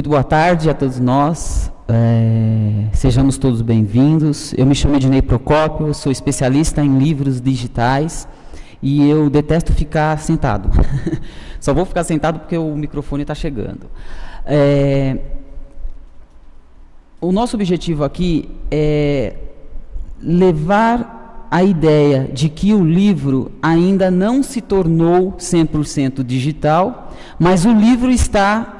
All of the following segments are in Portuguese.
Muito boa tarde a todos nós, sejamos todos bem-vindos. Eu me chamo Ednei Procópio, sou especialista em livros digitais e eu detesto ficar sentado. Só vou ficar sentado porque o microfone está chegando. O nosso objetivo aqui é levar a ideia de que o livro ainda não se tornou 100% digital, mas o livro está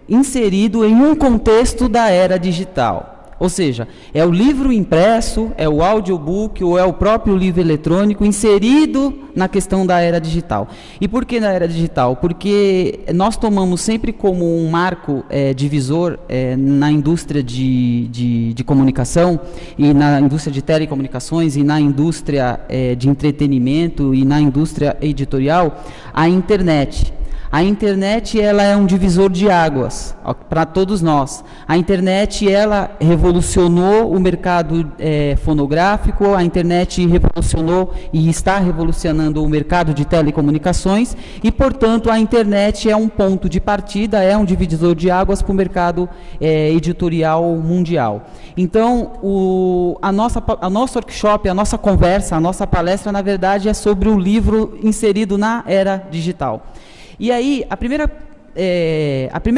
inserido em um contexto da era digital. Ou seja, é o livro impresso, é o audiobook ou é o próprio livro eletrônico inserido na questão da era digital. E por que na era digital? Porque nós tomamos sempre como um marco divisor na indústria de comunicação e na indústria de telecomunicações e na indústria de entretenimento e na indústria editorial a internet. A internet, ela é um divisor de águas para todos nós. A internet, ela revolucionou o mercado fonográfico, a internet revolucionou e está revolucionando o mercado de telecomunicações e, portanto, a internet é um ponto de partida, é um divisor de águas para o mercado editorial mundial. Então, a nossa workshop, a nossa conversa, a nossa palestra, na verdade, é sobre o livro inserido na era digital. E aí, a primeira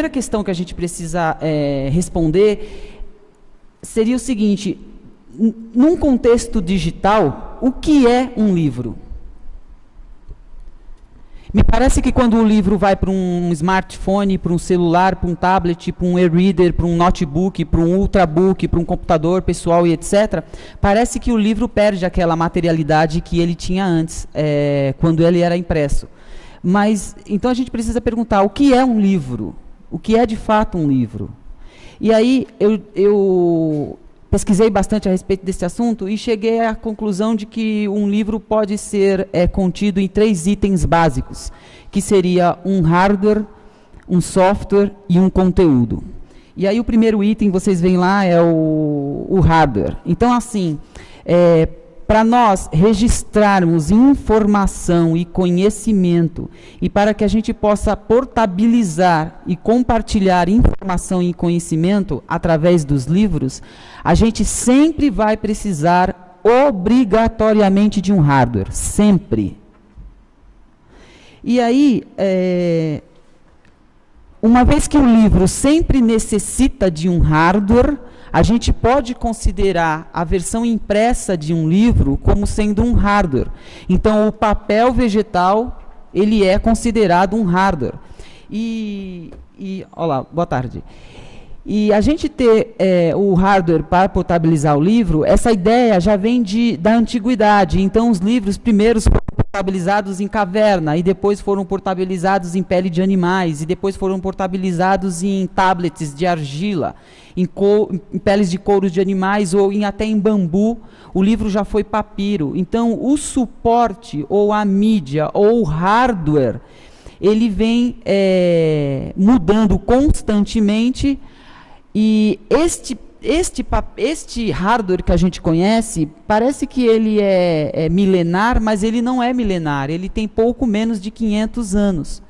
questão que a gente precisa responder seria o seguinte: num contexto digital, o que é um livro? Me parece que quando o livro vai para um smartphone, para um celular, para um tablet, para um e-reader, para um notebook, para um ultrabook, para um computador pessoal e etc., parece que o livro perde aquela materialidade que ele tinha antes, quando ele era impresso. Mas, então a gente precisa perguntar, o que é um livro? O que é de fato um livro? E aí eu pesquisei bastante a respeito desse assunto e cheguei à conclusão de que um livro pode ser contido em 3 itens básicos, que seria um hardware, um software e um conteúdo. E aí o primeiro item, vocês veem lá, é o hardware. Então, assim, para nós registrarmos informação e conhecimento e para que a gente possa portabilizar e compartilhar informação e conhecimento através dos livros, a gente sempre vai precisar obrigatoriamente de um hardware, sempre. E aí, uma vez que o livro sempre necessita de um hardware, a gente pode considerar a versão impressa de um livro como sendo um hardware. Então, o papel vegetal, ele é considerado um hardware. Olá, boa tarde. E a gente ter o hardware para portabilizar o livro, essa ideia já vem da antiguidade. Então, os livros primeiros foram portabilizados em caverna, e depois foram portabilizados em pele de animais, e depois foram portabilizados em tablets de argila, em peles de couros de animais, ou até em bambu. O livro já foi papiro. Então, o suporte, ou a mídia, ou o hardware, ele vem mudando constantemente. E este hardware que a gente conhece, parece que ele é milenar, mas ele não é milenar, ele tem pouco menos de 500 anos.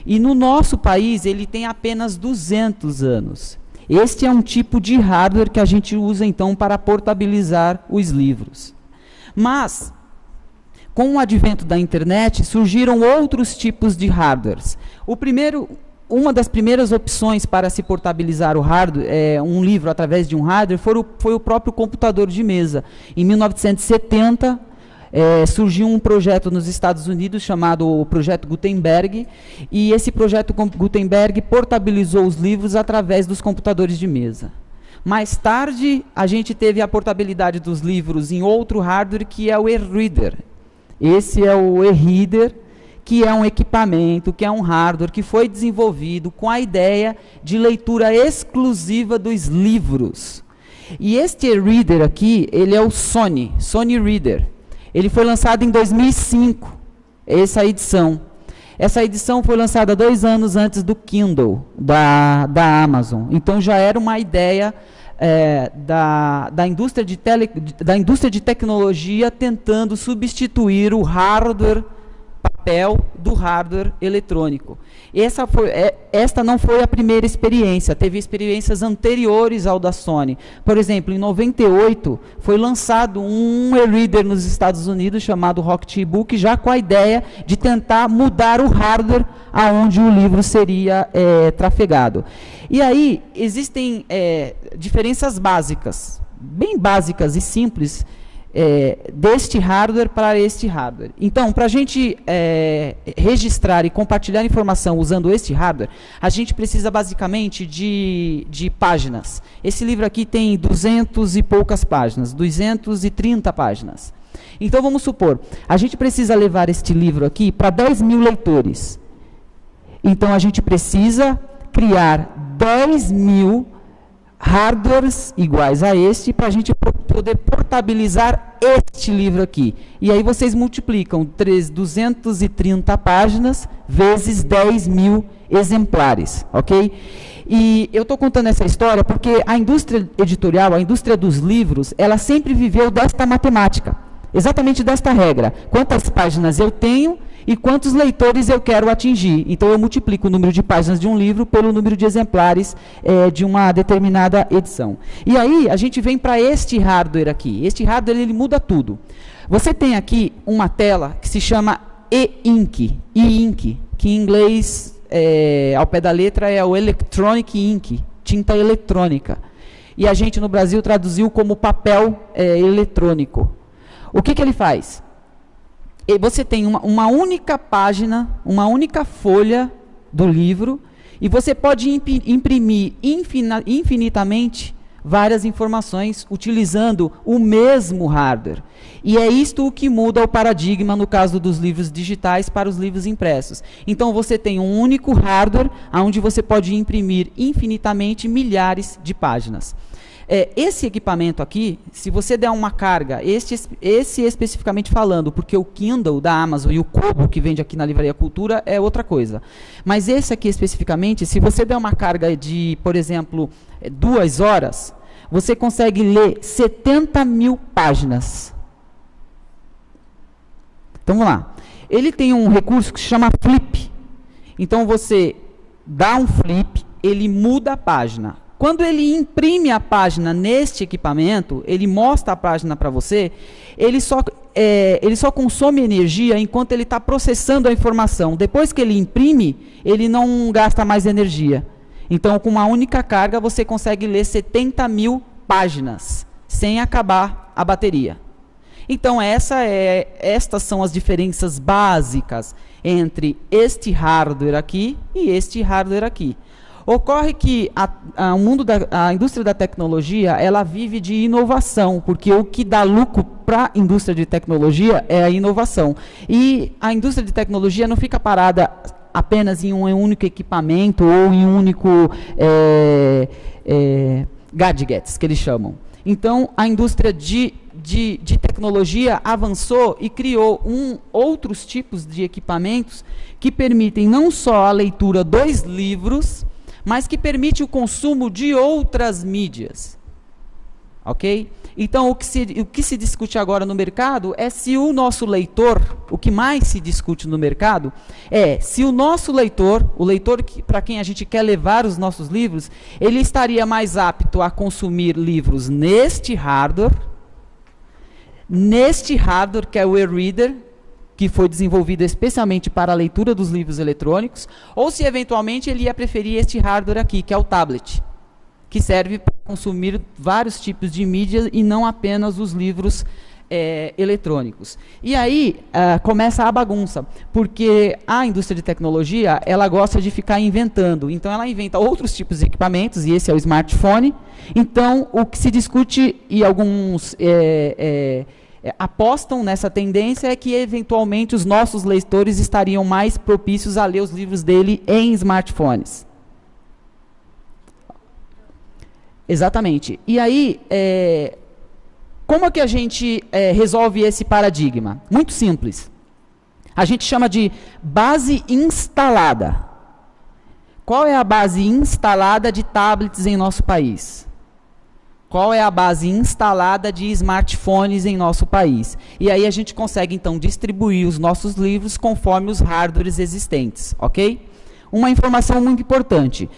E no nosso país, ele tem apenas 200 anos. Este é um tipo de hardware que a gente usa, então, para portabilizar os livros. Mas, com o advento da internet, surgiram outros tipos de hardwares. Uma das primeiras opções para se portabilizar o hardware, um livro através de um hardware, foi o próprio computador de mesa. Em 1970, surgiu um projeto nos Estados Unidos chamado Projeto Gutenberg, e esse projeto Gutenberg portabilizou os livros através dos computadores de mesa. Mais tarde, a gente teve a portabilidade dos livros em outro hardware, que é o e-reader. Esse é o e-reader, que é um equipamento, que é um hardware que foi desenvolvido com a ideia de leitura exclusiva dos livros. E este e-reader aqui, ele é o Sony Reader. Ele foi lançado em 2005, essa edição. Essa edição foi lançada 2 anos antes do Kindle, da Amazon. Então já era uma ideia da indústria de tecnologia tentando substituir o hardware papel do hardware eletrônico. Esta não foi a primeira experiência, teve experiências anteriores ao da Sony. Por exemplo, em 98 foi lançado um e-reader nos Estados Unidos chamado Rocket eBook, já com a ideia de tentar mudar o hardware aonde o livro seria trafegado. E aí existem diferenças básicas, bem básicas e simples, deste hardware para este hardware. Então, para a gente registrar e compartilhar informação usando este hardware, a gente precisa basicamente de páginas. Esse livro aqui tem 200 e poucas páginas, 230 páginas. Então, vamos supor, a gente precisa levar este livro aqui para 10 mil leitores. Então, a gente precisa criar 10 mil hardwares iguais a este para a gente poder portabilizar este livro aqui. E aí vocês multiplicam 230 páginas vezes 10 mil exemplares, ok? E eu estou contando essa história porque a indústria editorial, a indústria dos livros, ela sempre viveu desta matemática, exatamente desta regra. Quantas páginas eu tenho e quantos leitores eu quero atingir. Então, eu multiplico o número de páginas de um livro pelo número de exemplares de uma determinada edição. E aí, a gente vem para este hardware aqui. Este hardware, ele muda tudo. Você tem aqui uma tela que se chama e-ink, que em inglês, ao pé da letra, é o Electronic Ink, tinta eletrônica. E a gente, no Brasil, traduziu como papel eletrônico. O que ele faz? Você tem uma única página, uma única folha do livro, e você pode imprimir infinitamente várias informações utilizando o mesmo hardware. E é isto o que muda o paradigma no caso dos livros digitais para os livros impressos. Então, você tem um único hardware onde você pode imprimir infinitamente milhares de páginas. Esse equipamento aqui, se você der uma carga, esse especificamente falando, porque o Kindle da Amazon e o Kobo, que vende aqui na Livraria Cultura, é outra coisa. Mas esse aqui especificamente, se você der uma carga de, por exemplo, 2 horas, você consegue ler 70 mil páginas. Então, vamos lá. Ele tem um recurso que se chama flip. Então, você dá um flip, ele muda a página. Quando ele imprime a página neste equipamento, ele mostra a página para você, ele só consome energia enquanto ele está processando a informação. Depois que ele imprime, ele não gasta mais energia. Então, com uma única carga, você consegue ler 70 mil páginas, sem acabar a bateria. Então, estas são as diferenças básicas entre este hardware aqui e este hardware aqui. Ocorre que a indústria da tecnologia, ela vive de inovação, porque o que dá lucro para a indústria de tecnologia é a inovação. E a indústria de tecnologia não fica parada apenas em um único equipamento ou em um único gadgets, que eles chamam. Então, a indústria de tecnologia avançou e criou outros tipos de equipamentos que permitem não só a leitura dos livros, mas que permite o consumo de outras mídias. Ok? Então, o que se discute agora no mercado é se o nosso leitor, o que mais se discute no mercado, é se o nosso leitor, o leitor para quem a gente quer levar os nossos livros, ele estaria mais apto a consumir livros neste hardware que é o e-reader, que foi desenvolvido especialmente para a leitura dos livros eletrônicos, ou se eventualmente ele ia preferir este hardware aqui, que é o tablet, que serve para consumir vários tipos de mídia e não apenas os livros eletrônicos. E aí começa a bagunça, porque a indústria de tecnologia, ela gosta de ficar inventando. Então, ela inventa outros tipos de equipamentos, e esse é o smartphone. Então, o que se discute, e alguns apostam nessa tendência, é que, eventualmente, os nossos leitores estariam mais propícios a ler os livros dele em smartphones. Exatamente. E aí, como é que a gente resolve esse paradigma? Muito simples. A gente chama de base instalada. Qual é a base instalada de tablets em nosso país? Qual é a base instalada de smartphones em nosso país? E aí a gente consegue, então, distribuir os nossos livros conforme os hardwares existentes, ok? Uma informação muito importante.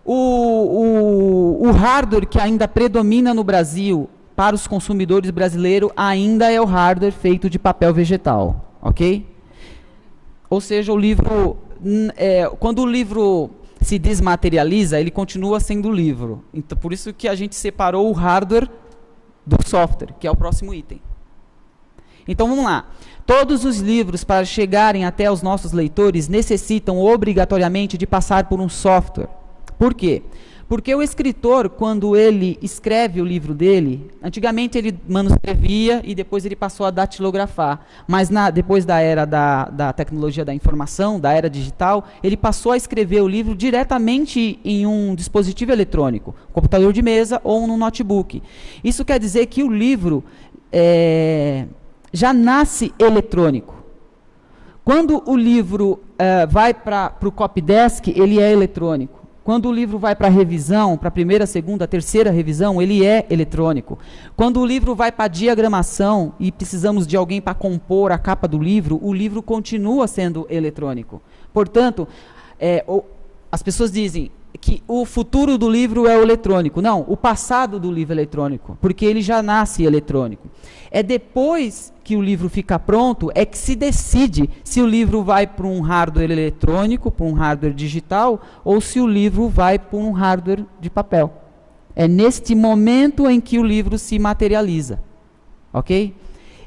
O hardware que ainda predomina no Brasil para os consumidores brasileiros ainda é o hardware feito de papel vegetal, ok? Ou seja, o livro, quando o livro se desmaterializa, ele continua sendo livro. Então, por isso que a gente separou o hardware do software, que é o próximo item. Então, vamos lá. Todos os livros, para chegarem até os nossos leitores, necessitam obrigatoriamente de passar por um software. Por quê? Porque o escritor, quando ele escreve o livro dele, antigamente ele manuscrevia e depois ele passou a datilografar. Mas depois da era da tecnologia da informação, da era digital, ele passou a escrever o livro diretamente em um dispositivo eletrônico, computador de mesa ou no notebook. Isso quer dizer que o livro já nasce eletrônico. Quando o livro vai para o copydesk, ele é eletrônico. Quando o livro vai para a revisão, para a primeira, segunda, terceira revisão, ele é eletrônico. Quando o livro vai para a diagramação e precisamos de alguém para compor a capa do livro, o livro continua sendo eletrônico. Portanto, as pessoas dizem que o futuro do livro é o eletrônico. Não, o passado do livro é eletrônico, porque ele já nasce eletrônico. É depois que o livro fica pronto, é que se decide se o livro vai para um hardware eletrônico, para um hardware digital, ou se o livro vai para um hardware de papel. É neste momento em que o livro se materializa. Ok?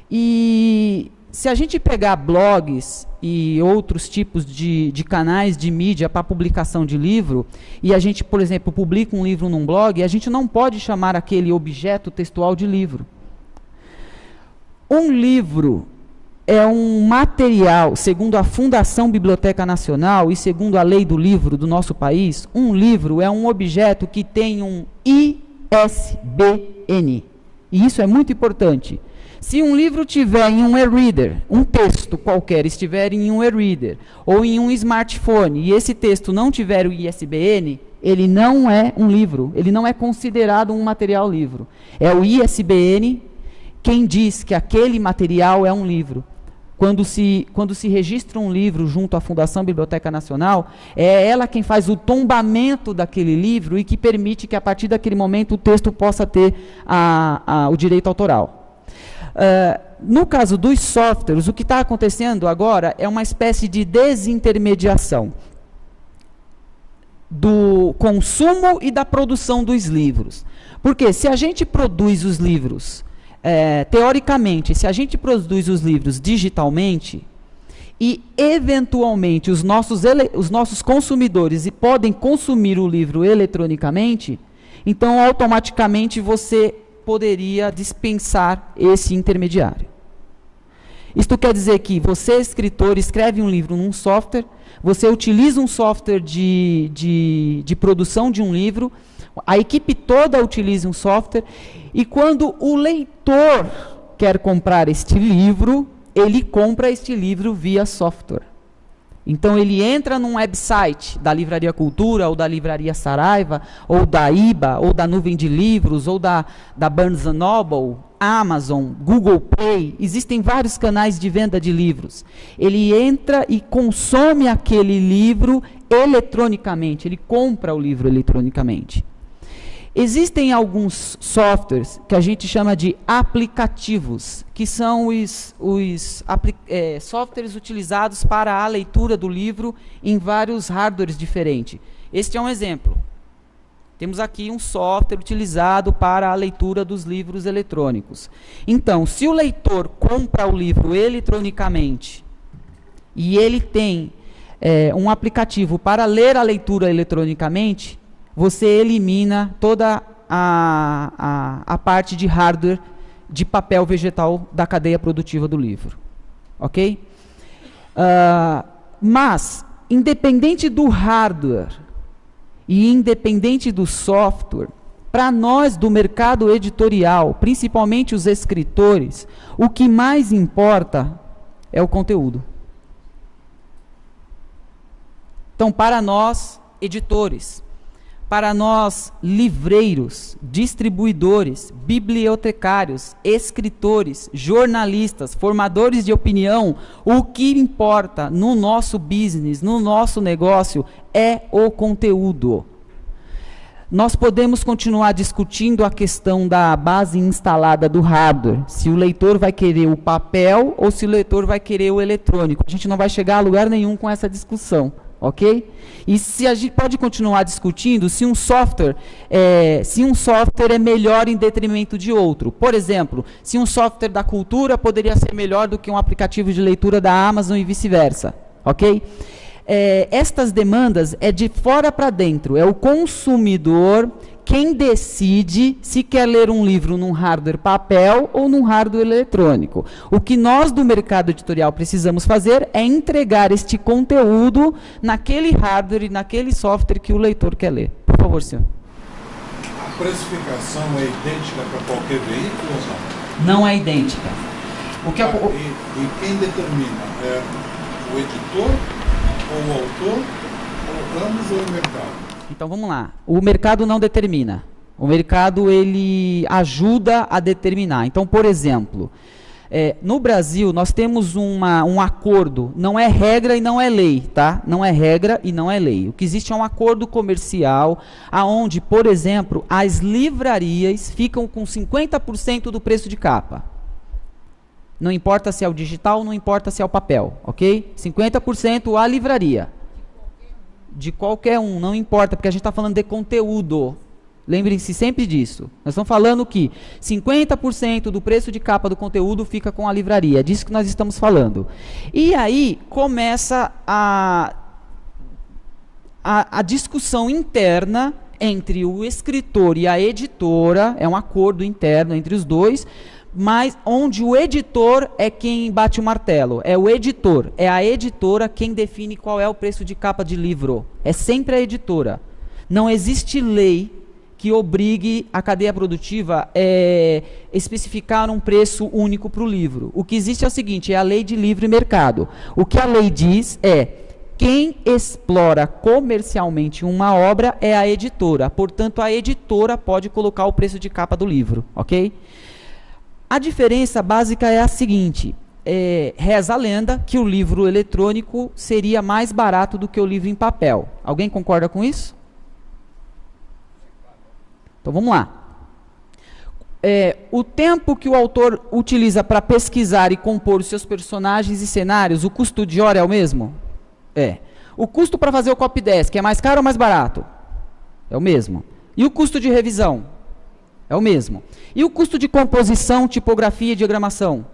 E se a gente pegar blogs e outros tipos de canais de mídia para publicação de livro, e a gente, por exemplo, publica um livro num blog, a gente não pode chamar aquele objeto textual de livro. Um livro é um material, segundo a Fundação Biblioteca Nacional e segundo a lei do livro do nosso país, um livro é um objeto que tem um ISBN. E isso é muito importante. Se um livro tiver em um e-reader, um texto qualquer estiver em um e-reader ou em um smartphone e esse texto não tiver o ISBN, ele não é um livro, ele não é considerado um material livro. É o ISBN quem diz que aquele material é um livro. Quando se registra um livro junto à Fundação Biblioteca Nacional, é ela quem faz o tombamento daquele livro e que permite que, a partir daquele momento, o texto possa ter o direito autoral. No caso dos softwares, o que está acontecendo agora é uma espécie de desintermediação do consumo e da produção dos livros. Porque se a gente produz os livros teoricamente, se a gente produz os livros digitalmente e, eventualmente, os nossos consumidores podem consumir o livro eletronicamente, então, automaticamente, você poderia dispensar esse intermediário. Isto quer dizer que você, escritor, escreve um livro num software, você utiliza um software de produção de um livro, a equipe toda utiliza um software, e quando o leitor quer comprar este livro, ele compra este livro via software. Então ele entra num website da Livraria Cultura, ou da Livraria Saraiva, ou da IBA, ou da Nuvem de Livros, ou da Barnes & Noble, Amazon, Google Play, existem vários canais de venda de livros. Ele entra e consome aquele livro eletronicamente, ele compra o livro eletronicamente. Existem alguns softwares que a gente chama de aplicativos, que são os softwares utilizados para a leitura do livro em vários hardwares diferentes. Este é um exemplo. Temos aqui um software utilizado para a leitura dos livros eletrônicos. Então, se o leitor compra o livro eletronicamente e ele tem um aplicativo para ler a leitura eletronicamente, você elimina toda a parte de hardware de papel vegetal da cadeia produtiva do livro. Ok? Mas, independente do hardware e independente do software, para nós do mercado editorial, principalmente os escritores, o que mais importa é o conteúdo. Então, para nós, editores, Para nós, livreiros, distribuidores, bibliotecários, escritores, jornalistas, formadores de opinião, o que importa no nosso business, no nosso negócio, é o conteúdo. Nós podemos continuar discutindo a questão da base instalada do hardware, se o leitor vai querer o papel ou se o leitor vai querer o eletrônico. A gente não vai chegar a lugar nenhum com essa discussão. Ok? E se a gente pode continuar discutindo se um software é melhor em detrimento de outro. Por exemplo, se um software da cultura poderia ser melhor do que um aplicativo de leitura da Amazon e vice-versa. Ok? Estas demandas é de fora para dentro. É o consumidor quem decide se quer ler um livro num hardware papel ou num hardware eletrônico. O que nós do mercado editorial precisamos fazer é entregar este conteúdo naquele hardware e naquele software que o leitor quer ler. Por favor, senhor. A precificação é idêntica para qualquer veículo ou não? Não é idêntica. E quem determina? É o editor, ou o autor, ou ambos, ou o mercado? Então vamos lá. O mercado não determina. O mercado ele ajuda a determinar. Então, por exemplo, no Brasil nós temos um acordo, não é regra e não é lei, tá? Não é regra e não é lei. O que existe é um acordo comercial, aonde, por exemplo, as livrarias ficam com 50% do preço de capa. Não importa se é o digital, não importa se é o papel, ok? 50% a livraria. De qualquer um, não importa, porque a gente está falando de conteúdo. Lembrem-se sempre disso. Nós estamos falando que 50% do preço de capa do conteúdo fica com a livraria. É disso que nós estamos falando. E aí começa a discussão interna entre o escritor e a editora. É um acordo interno entre os dois, mas onde o editor é quem bate o martelo. É o editor, é a editora quem define qual é o preço de capa de livro. É sempre a editora. Não existe lei que obrigue a cadeia produtiva a especificar um preço único para o livro. O que existe é o seguinte, é a lei de livre mercado. O que a lei diz é: quem explora comercialmente uma obra é a editora. Portanto, a editora pode colocar o preço de capa do livro, ok? A diferença básica é a seguinte, reza a lenda que o livro eletrônico seria mais barato do que o livro em papel. Alguém concorda com isso? Então vamos lá. O tempo que o autor utiliza para pesquisar e compor os seus personagens e cenários, o custo de hora é o mesmo? O custo para fazer o copydesk é mais caro ou mais barato? É o mesmo. E o custo de revisão? É o mesmo. E o custo de composição, tipografia e diagramação?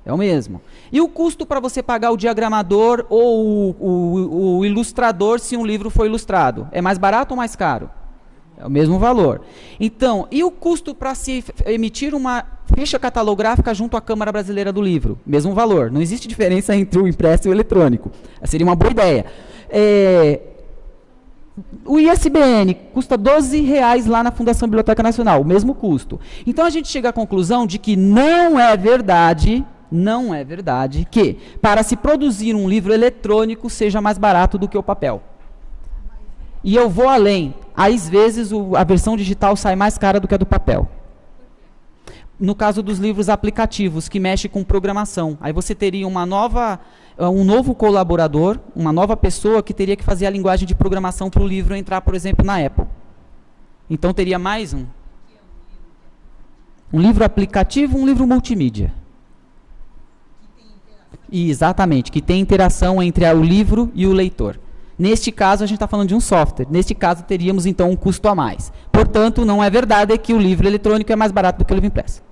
É o mesmo. E o custo para você pagar o diagramador ou o ilustrador se um livro for ilustrado? É mais barato ou mais caro? É o mesmo valor. Então, e o custo para se emitir uma ficha catalográfica junto à Câmara Brasileira do Livro? Mesmo valor. Não existe diferença entre o impresso e o eletrônico. Seria uma boa ideia. O ISBN custa R$12 lá na Fundação Biblioteca Nacional, o mesmo custo. Então a gente chega à conclusão de que não é verdade que para se produzir um livro eletrônico seja mais barato do que o papel. E eu vou além. Às vezes a versão digital sai mais cara do que a do papel. No caso dos livros aplicativos, que mexe com programação. Aí você teria um novo colaborador, uma nova pessoa que teria que fazer a linguagem de programação para o livro entrar, por exemplo, na Apple. Então teria mais um livro aplicativo, um livro multimídia. Exatamente, que tem interação entre o livro e o leitor. Neste caso, a gente está falando de um software. Neste caso, teríamos, então, um custo a mais. Portanto, não é verdade que o livro eletrônico é mais barato do que o livro impresso.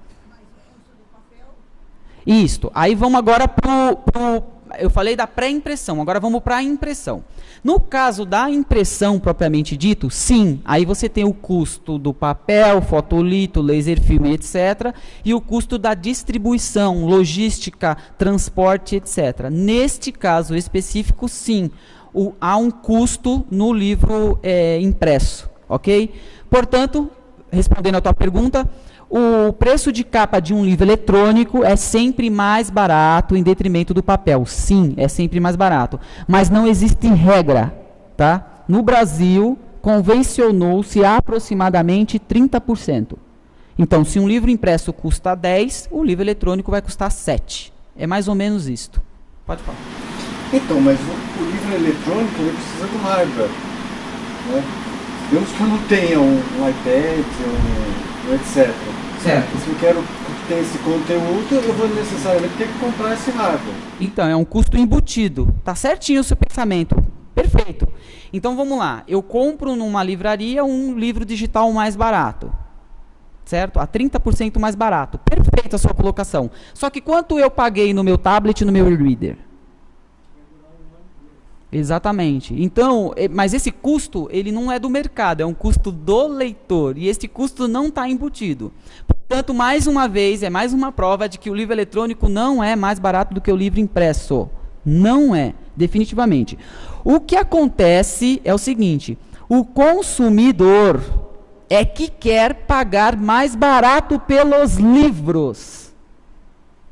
Isto. Aí vamos agora eu falei da pré-impressão, agora vamos para a impressão. No caso da impressão propriamente dito, sim, aí você tem o custo do papel, fotolito, laser film, etc. E o custo da distribuição, logística, transporte, etc. Neste caso específico, sim, há um custo no livro impresso, ok? Portanto, respondendo a tua pergunta, o preço de capa de um livro eletrônico é sempre mais barato em detrimento do papel. Sim, é sempre mais barato. Mas não existe regra, tá? No Brasil, convencionou-se aproximadamente 30%. Então, se um livro impresso custa 10, o livro eletrônico vai custar 7. É mais ou menos isto. Pode falar. Então, mas o livro eletrônico ele precisa de um hardware, né? Digamos que eu não tenha um iPad, um etc. Certo. Se eu quero ter esse conteúdo, eu vou necessariamente ter que comprar esse hardware. Então, é um custo embutido. Tá certinho o seu pensamento. Perfeito. Então, vamos lá. Eu compro numa livraria um livro digital mais barato. Certo? A 30% mais barato. Perfeita a sua colocação. Só que quanto eu paguei no meu tablet e no meu e-reader? Exatamente. Então, mas esse custo, ele não é do mercado, é um custo do leitor. E esse custo não está embutido. Portanto, mais uma vez, é mais uma prova de que o livro eletrônico não é mais barato do que o livro impresso. Não é, definitivamente. O que acontece é o seguinte, o consumidor é que quer pagar mais barato pelos livros.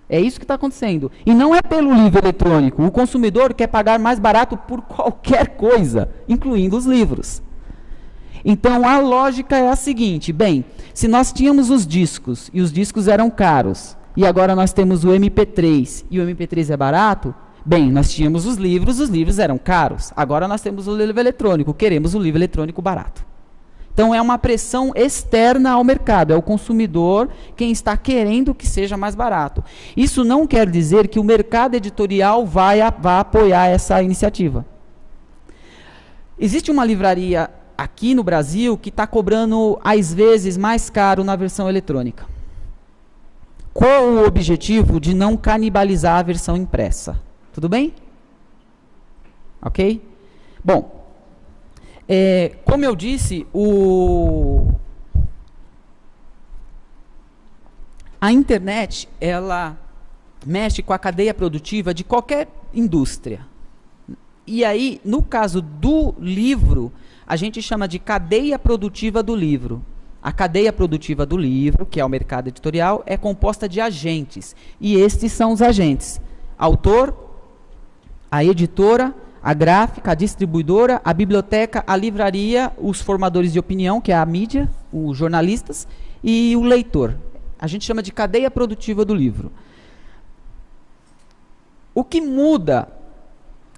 É isso que está acontecendo. E não é pelo livro eletrônico. O consumidor quer pagar mais barato por qualquer coisa, incluindo os livros. Então, a lógica é a seguinte. Bem, se nós tínhamos os discos, e os discos eram caros, e agora nós temos o MP3, e o MP3 é barato, bem, nós tínhamos os livros eram caros. Agora nós temos o livro eletrônico, queremos o livro eletrônico barato. Então, é uma pressão externa ao mercado, é o consumidor quem está querendo que seja mais barato. Isso não quer dizer que o mercado editorial vai apoiar essa iniciativa. Existe uma livraria aqui no Brasil que está cobrando, às vezes, mais caro na versão eletrônica. Com o objetivo de não canibalizar a versão impressa. Tudo bem? Ok? Bom, como eu disse, a internet, ela mexe com a cadeia produtiva de qualquer indústria. E aí, no caso do livro, a gente chama de cadeia produtiva do livro. A cadeia produtiva do livro, que é o mercado editorial, é composta de agentes. E estes são os agentes: autor, a editora, a gráfica, a distribuidora, a biblioteca, a livraria, os formadores de opinião, que é a mídia, os jornalistas, e o leitor. A gente chama de cadeia produtiva do livro. O que muda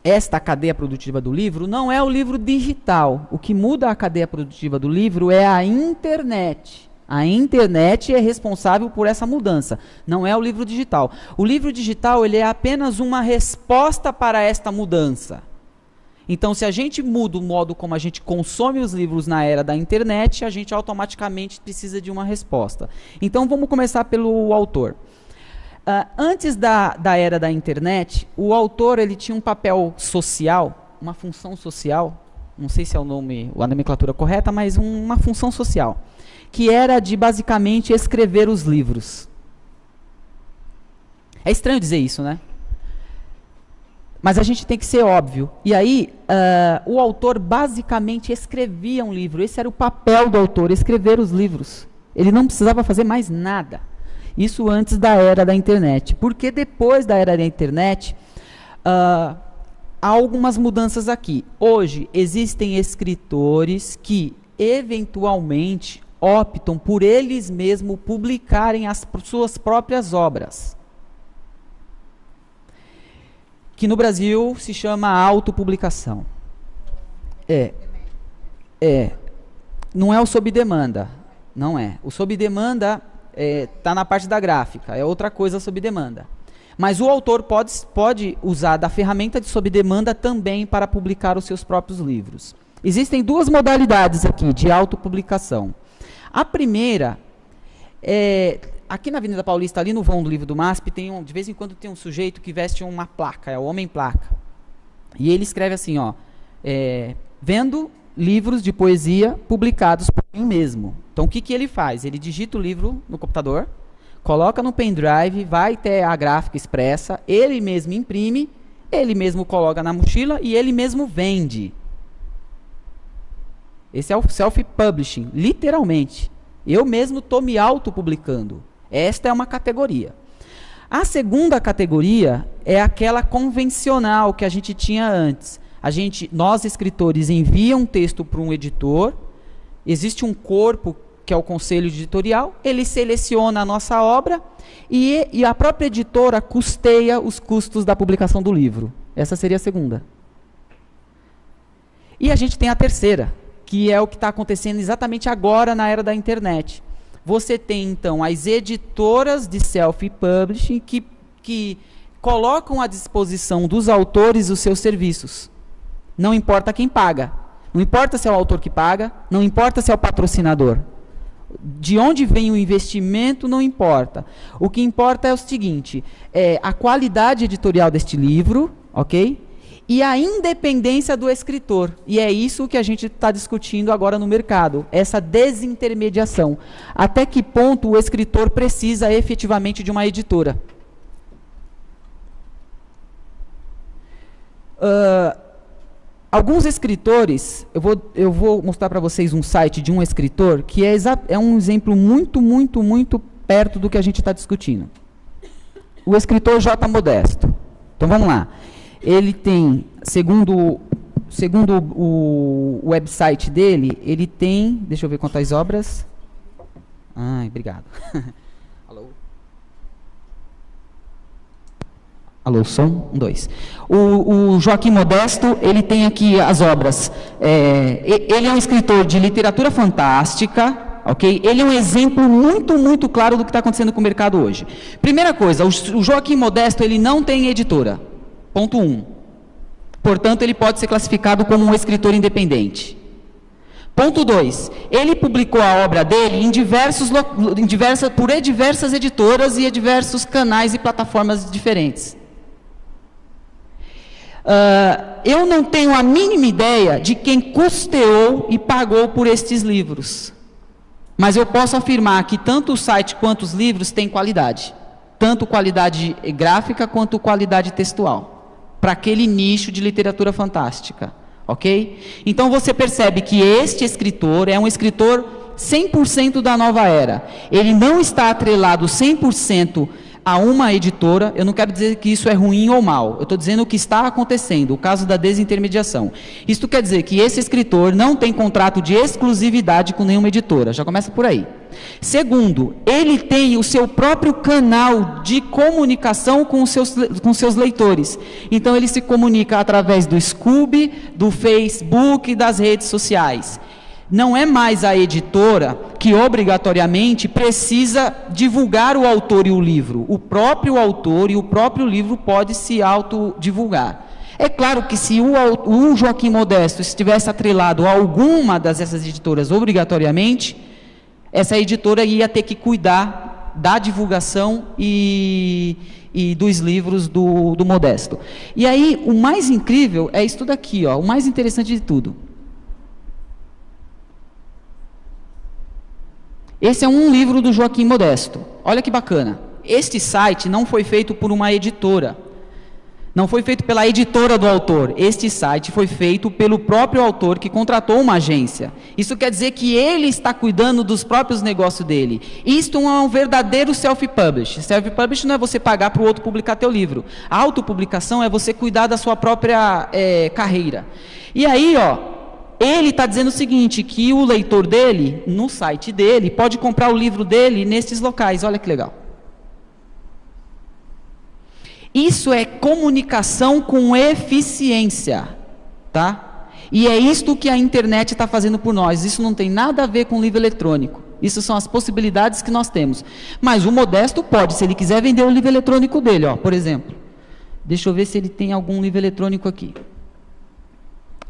esta cadeia produtiva do livro não é o livro digital. O que muda a cadeia produtiva do livro é a internet. A internet é responsável por essa mudança, não é o livro digital. O livro digital, ele é apenas uma resposta para esta mudança. Então, se a gente muda o modo como a gente consome os livros na era da internet, a gente automaticamente precisa de uma resposta. Então, vamos começar pelo autor. Antes da era da internet, o autor ele tinha um papel social, uma função social, não sei se é a nomenclatura correta, mas uma função social, que era de basicamente escrever os livros. É estranho dizer isso, né? Mas a gente tem que ser óbvio. E aí, o autor basicamente escrevia um livro. Esse era o papel do autor, escrever os livros. Ele não precisava fazer mais nada. Isso antes da era da internet. Porque depois da era da internet, há algumas mudanças aqui. Hoje, existem escritores que, eventualmente, optam por eles mesmos publicarem as suas próprias obras. Que no Brasil se chama autopublicação. Não é o sob demanda. Não é. O sob demanda está na parte da gráfica. É outra coisa sob demanda. Mas o autor pode usar da ferramenta de sob demanda também para publicar os seus próprios livros. Existem duas modalidades aqui de autopublicação. A primeira aqui na Avenida Paulista, ali no vão do livro do MASP, de vez em quando tem um sujeito que veste uma placa, é o Homem Placa. E ele escreve assim, ó, vendo livros de poesia publicados por mim mesmo. Então, o que ele faz? Ele digita o livro no computador, coloca no pendrive, vai até a gráfica expressa, ele mesmo imprime, ele mesmo coloca na mochila e ele mesmo vende. Esse é o self-publishing, literalmente. Eu mesmo estou me autopublicando. Esta é uma categoria. A segunda categoria é aquela convencional que a gente tinha antes. Nós, escritores, enviam um texto para um editor, existe um corpo, que é o conselho editorial, ele seleciona a nossa obra e a própria editora custeia os custos da publicação do livro. Essa seria a segunda. E a gente tem a terceira, que é o que está acontecendo exatamente agora na era da internet. Você tem, então, as editoras de self-publishing que colocam à disposição dos autores os seus serviços. Não importa quem paga. Não importa se é o autor que paga, não importa se é o patrocinador. De onde vem o investimento, não importa. O que importa é o seguinte, a qualidade editorial deste livro, ok? E a independência do escritor. E é isso que a gente está discutindo agora no mercado, essa desintermediação. Até que ponto o escritor precisa efetivamente de uma editora? Alguns escritores, eu vou mostrar para vocês um site de um escritor que é um exemplo muito, muito, muito perto do que a gente está discutindo. O escritor J. Modesto. Então vamos lá. Ele tem, segundo o website dele, ele tem, deixa eu ver quantas obras. Ai, obrigado. Alô? Alô, som? 1, 2. O Joaquim Modesto, ele tem aqui as obras. Ele é um escritor de literatura fantástica, ok? Ele é um exemplo muito, muito claro do que está acontecendo com o mercado hoje. Primeira coisa, o Joaquim Modesto, ele não tem editora. Ponto 1. Portanto, ele pode ser classificado como um escritor independente. Ponto 2. Ele publicou a obra dele por diversas editoras e diversos canais e plataformas diferentes. Eu não tenho a mínima ideia de quem custeou e pagou por estes livros. Mas eu posso afirmar que tanto o site quanto os livros têm qualidade. Tanto qualidade gráfica quanto qualidade textual. Para aquele nicho de literatura fantástica. Ok? Então você percebe que este escritor é um escritor 100% da nova era. Ele não está atrelado 100% a uma editora. Eu não quero dizer que isso é ruim ou mal. Eu estou dizendo o que está acontecendo, o caso da desintermediação. Isso quer dizer que esse escritor não tem contrato de exclusividade com nenhuma editora. Já começa por aí. Segundo, ele tem o seu próprio canal de comunicação com seus leitores. Então ele se comunica através do Scoob, do Facebook, das redes sociais. Não é mais a editora que obrigatoriamente precisa divulgar o autor e o livro. O próprio autor e o próprio livro pode se autodivulgar. É claro que se o Joaquim Modesto estivesse atrelado a alguma dessas editoras obrigatoriamente, essa editora ia ter que cuidar da divulgação e dos livros do Modesto. E aí, o mais incrível é isso daqui, ó, o mais interessante de tudo. Esse é um livro do Joaquim Modesto. Olha que bacana. Este site não foi feito por uma editora. Não foi feito pela editora do autor. Este site foi feito pelo próprio autor que contratou uma agência. Isso quer dizer que ele está cuidando dos próprios negócios dele. Isto é um verdadeiro self-publish. Self-publish não é você pagar para o outro publicar teu livro. A autopublicação é você cuidar da sua própria carreira. E aí, ó, ele está dizendo o seguinte, que o leitor dele, no site dele, pode comprar o livro dele nesses locais. Olha que legal. Isso é comunicação com eficiência, tá? E é isto que a internet está fazendo por nós. Isso não tem nada a ver com livro eletrônico. Isso são as possibilidades que nós temos. Mas o Modesto pode, se ele quiser vender o livro eletrônico dele, ó, por exemplo. Deixa eu ver se ele tem algum livro eletrônico aqui.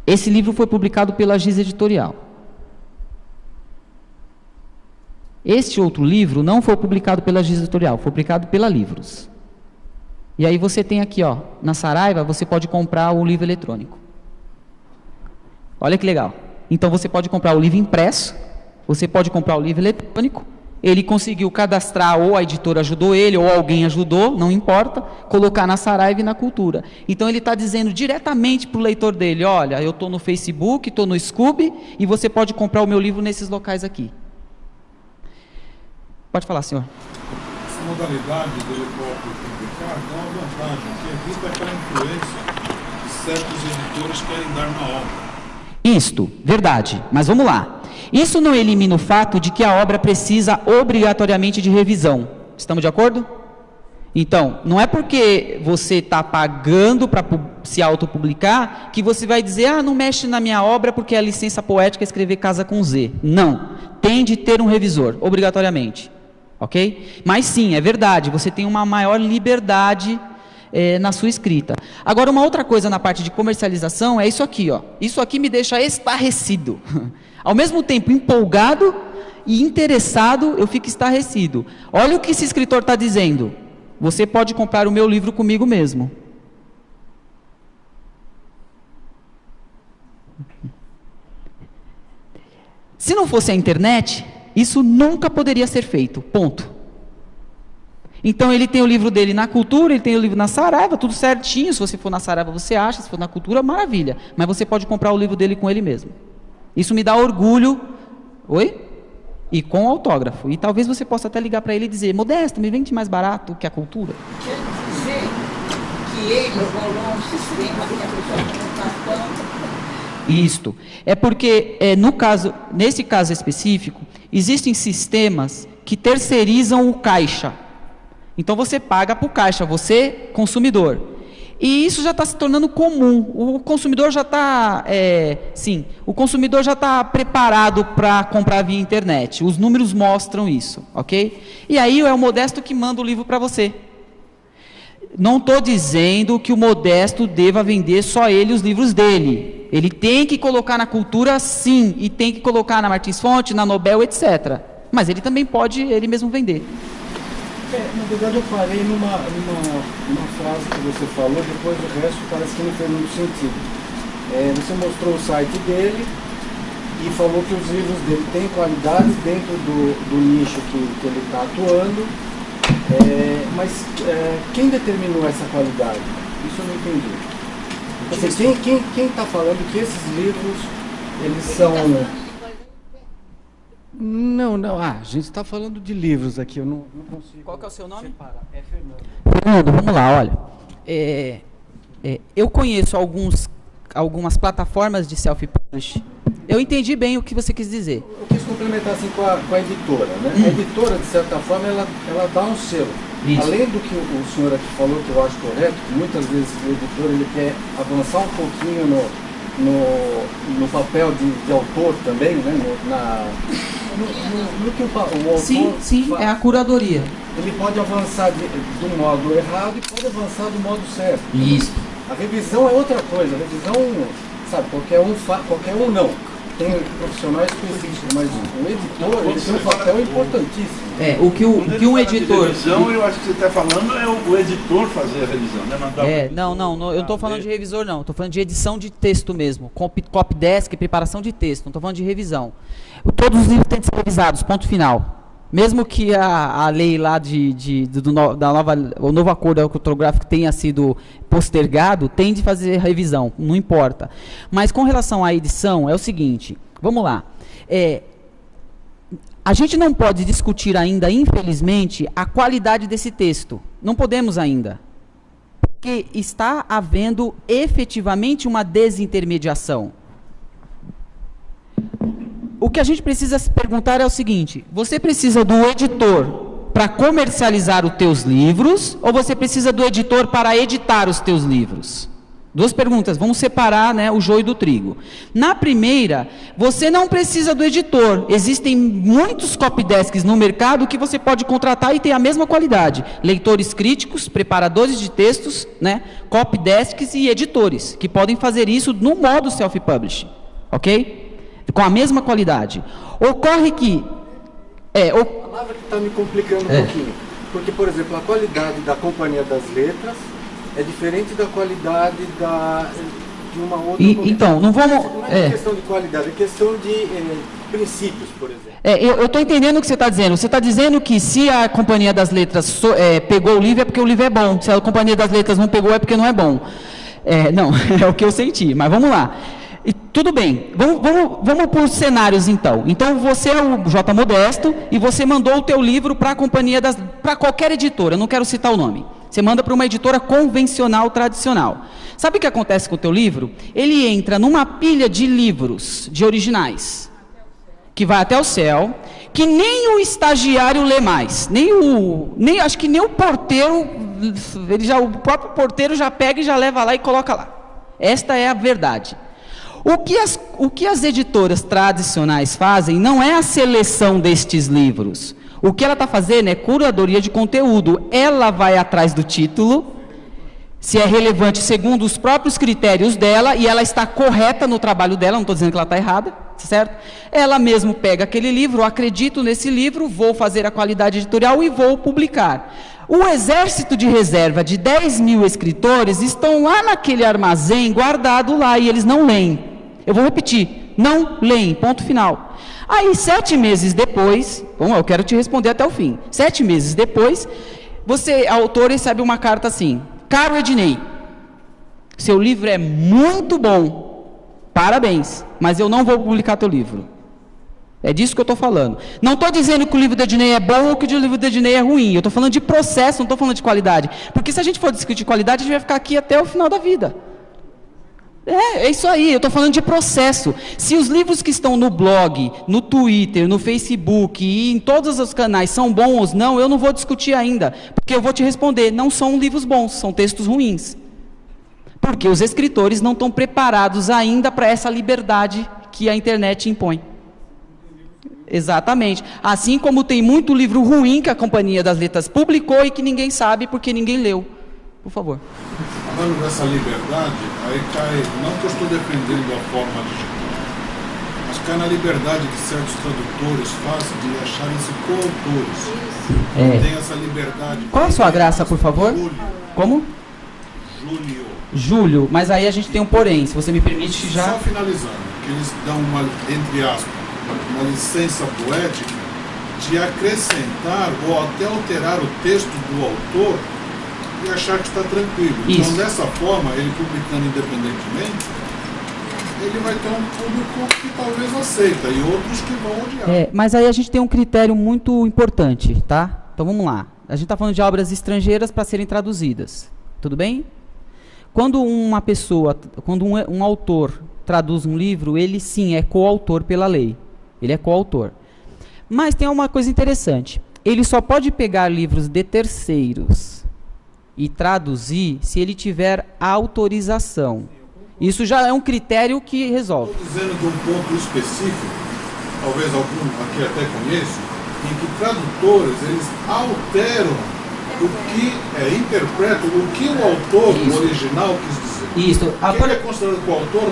Esse livro foi publicado pela Giz Editorial. Este outro livro não foi publicado pela Giz Editorial, foi publicado pela Livros. E aí você tem aqui, ó, na Saraiva, você pode comprar o livro eletrônico. Olha que legal. Então você pode comprar o livro impresso, você pode comprar o livro eletrônico. Ele conseguiu cadastrar, ou a editora ajudou ele, ou alguém ajudou, não importa, colocar na Saraiva e na Cultura. Então ele está dizendo diretamente para o leitor dele, olha, eu estou no Facebook, estou no Scoob, e você pode comprar o meu livro nesses locais aqui. Pode falar, senhor. Essa modalidade dele próprio publicar dá uma vantagem, que evita aquela influência de certos editores querem dar na obra. Isto, verdade. Mas vamos lá. Isso não elimina o fato de que a obra precisa obrigatoriamente de revisão. Estamos de acordo? Então, não é porque você está pagando para se autopublicar que você vai dizer, ah, não mexe na minha obra porque a licença poética é escrever casa com Z. Não. Tem de ter um revisor, obrigatoriamente. Ok? Mas sim, é verdade, você tem uma maior liberdade na sua escrita. Agora, uma outra coisa na parte de comercialização é isso aqui, ó. Isso aqui me deixa estarrecido. Ao mesmo tempo empolgado e interessado, eu fico estarrecido. Olha o que esse escritor está dizendo. Você pode comprar o meu livro comigo mesmo. Se não fosse a internet, isso nunca poderia ser feito. Ponto. Então ele tem o livro dele na Cultura, ele tem o livro na Saraiva, tudo certinho. Se você for na Saraiva você acha, se for na Cultura, maravilha. Mas você pode comprar o livro dele com ele mesmo. Isso me dá orgulho. Oi? E com autógrafo. E talvez você possa até ligar para ele e dizer, Modesto, me vende mais barato que a Cultura. Quer dizer que ele rolou um sistema que a pessoa não está tão... Isto. É porque, nesse caso específico, existem sistemas que terceirizam o caixa. Então você paga para o caixa, você consumidor. E isso já está se tornando comum. O consumidor já está, o consumidor já está preparado para comprar via internet. Os números mostram isso, ok? E aí é o Modesto que manda o livro para você. Não estou dizendo que o Modesto deva vender só ele os livros dele. Ele tem que colocar na Cultura, sim, e tem que colocar na Martins Fonte, na Nobel, etc. Mas ele também pode ele mesmo vender. Na verdade eu parei numa frase que você falou, depois o resto parece que não fez muito sentido. Você mostrou o site dele e falou que os livros dele têm qualidade dentro do nicho que ele está atuando, mas quem determinou essa qualidade? Isso eu não entendi. Assim, quem está falando que esses livros, eles são... Não, a gente está falando de livros aqui, eu não consigo. Qual que é o seu nome? Separar. É Fernando. Fernando, vamos lá, olha. Eu conheço algumas plataformas de self-publish. Eu entendi bem o que você quis dizer. Eu quis complementar assim com a editora, né? A editora, de certa forma, ela dá um selo. Isso. Além do que o senhor aqui falou, que eu acho correto, que muitas vezes o editor ele quer avançar um pouquinho no papel de autor também, né? No que o autor Sim, faz. é a curadoria. Ele pode avançar do modo errado e pode avançar do modo certo. Isso. A revisão é outra coisa. A revisão, sabe, qualquer um não. Tem profissionais específicos, mas o editor ele tem um papel importantíssimo. O que um editor... Revisão, eu acho que você está falando é o editor fazer a revisão, né? Não, eu não estou falando de revisor, não. Estou falando de edição de texto mesmo. Copydesk, preparação de texto. Não estou falando de revisão. Todos os livros têm de ser revisados, ponto final. Mesmo que a lei lá o novo acordo ortográfico tenha sido postergado, tem de fazer revisão, não importa. Mas com relação à edição, é o seguinte, vamos lá. A gente não pode discutir ainda, infelizmente, a qualidade desse texto. Não podemos ainda. Porque está havendo efetivamente uma desintermediação. O que a gente precisa se perguntar é o seguinte, você precisa do editor para comercializar os teus livros ou você precisa do editor para editar os teus livros? Duas perguntas, vamos separar, né, o joio do trigo. Na primeira, você não precisa do editor. Existem muitos copydesks no mercado que você pode contratar e ter a mesma qualidade. Leitores críticos, preparadores de textos, né, copydesks e editores, que podem fazer isso no modo self-publishing, ok? Com a mesma qualidade. Ocorre que... A palavra que está me complicando um pouquinho. Porque, por exemplo, a qualidade da Companhia das Letras é diferente da qualidade de uma outra... Então, não vamos... Não é questão de qualidade, é questão de princípios, por exemplo. Eu estou entendendo o que você está dizendo. Você está dizendo que se a Companhia das Letras pegou o livro é porque o livro é bom. Se a Companhia das Letras não pegou é porque não é bom. Não, é o que eu senti. Mas vamos lá. E, tudo bem, vamos por cenários então. Então você é o J. Modesto e você mandou o teu livro para a companhia para qualquer editora, eu não quero citar o nome. Você manda para uma editora convencional, tradicional. Sabe o que acontece com o teu livro? Ele entra numa pilha de livros, de originais, que vai até o céu, que nem o estagiário lê mais, acho que nem o porteiro, o próprio porteiro já pega e já leva lá e coloca lá. Esta é a verdade. O que as editoras tradicionais fazem não é a seleção destes livros. O que ela está fazendo é curadoria de conteúdo. Ela vai atrás do título, se é relevante segundo os próprios critérios dela, e ela está correta no trabalho dela, não estou dizendo que ela está errada, certo? Ela mesmo pega aquele livro, acredito nesse livro, vou fazer a qualidade editorial e vou publicar. O exército de reserva de 10 mil escritores estão lá naquele armazém, guardado lá, e eles não leem. Eu vou repetir, não leem, ponto final. Aí, 7 meses depois, bom, eu quero te responder até o fim. 7 meses depois, a autor recebe uma carta assim: caro Ednei, seu livro é muito bom, parabéns, mas eu não vou publicar teu livro. É disso que eu estou falando. Não estou dizendo que o livro do Ednei é bom ou que o livro do Ednei é ruim. Eu estou falando de processo, não estou falando de qualidade. Porque se a gente for discutir qualidade, a gente vai ficar aqui até o final da vida. É isso aí, eu estou falando de processo. Se os livros que estão no blog, no Twitter, no Facebook e em todos os canais são bons ou não, eu não vou discutir ainda. Porque eu vou te responder, não são livros bons, são textos ruins. Porque os escritores não estão preparados ainda para essa liberdade que a internet impõe. Exatamente. Assim como tem muito livro ruim que a Companhia das Letras publicou e que ninguém sabe porque ninguém leu. Por favor. Falando dessa liberdade, aí cai, não que eu estou defendendo a forma digital, mas cai na liberdade que certos tradutores fazem de acharem-se coautores. Tem essa liberdade. Qual a sua graça, por favor? Júlio. Como? Júlio, mas aí a gente tem um porém, se você me permite já... Só finalizando, que eles dão uma, entre aspas, uma licença poética de acrescentar ou até alterar o texto do autor e achar que está tranquilo. Isso. Então, dessa forma, ele publicando independentemente, ele vai ter um público que talvez aceita e outros que vão odiar. Mas aí a gente tem um critério muito importante, tá? Então vamos lá. A gente está falando de obras estrangeiras para serem traduzidas. Tudo bem? Quando um autor traduz um livro, ele sim é coautor pela lei. Ele é coautor. Mas tem uma coisa interessante. Ele só pode pegar livros de terceiros e traduzir se ele tiver autorização. Isso já é um critério que resolve. Estou dizendo de um ponto específico, talvez algum aqui até conheço, em que tradutores, eles alteram o que interpretam, o que o autor original quis dizer. Isso. Quem é considerado coautor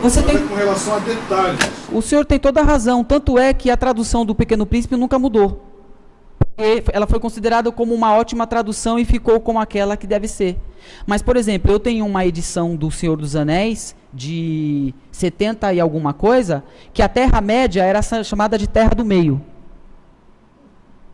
você tem com relação a detalhes. O senhor tem toda a razão, tanto é que a tradução do Pequeno Príncipe nunca mudou. Ela foi considerada como uma ótima tradução e ficou como aquela que deve ser. Mas, por exemplo, eu tenho uma edição do Senhor dos Anéis, de 70 e alguma coisa, que a Terra-média era chamada de Terra do Meio,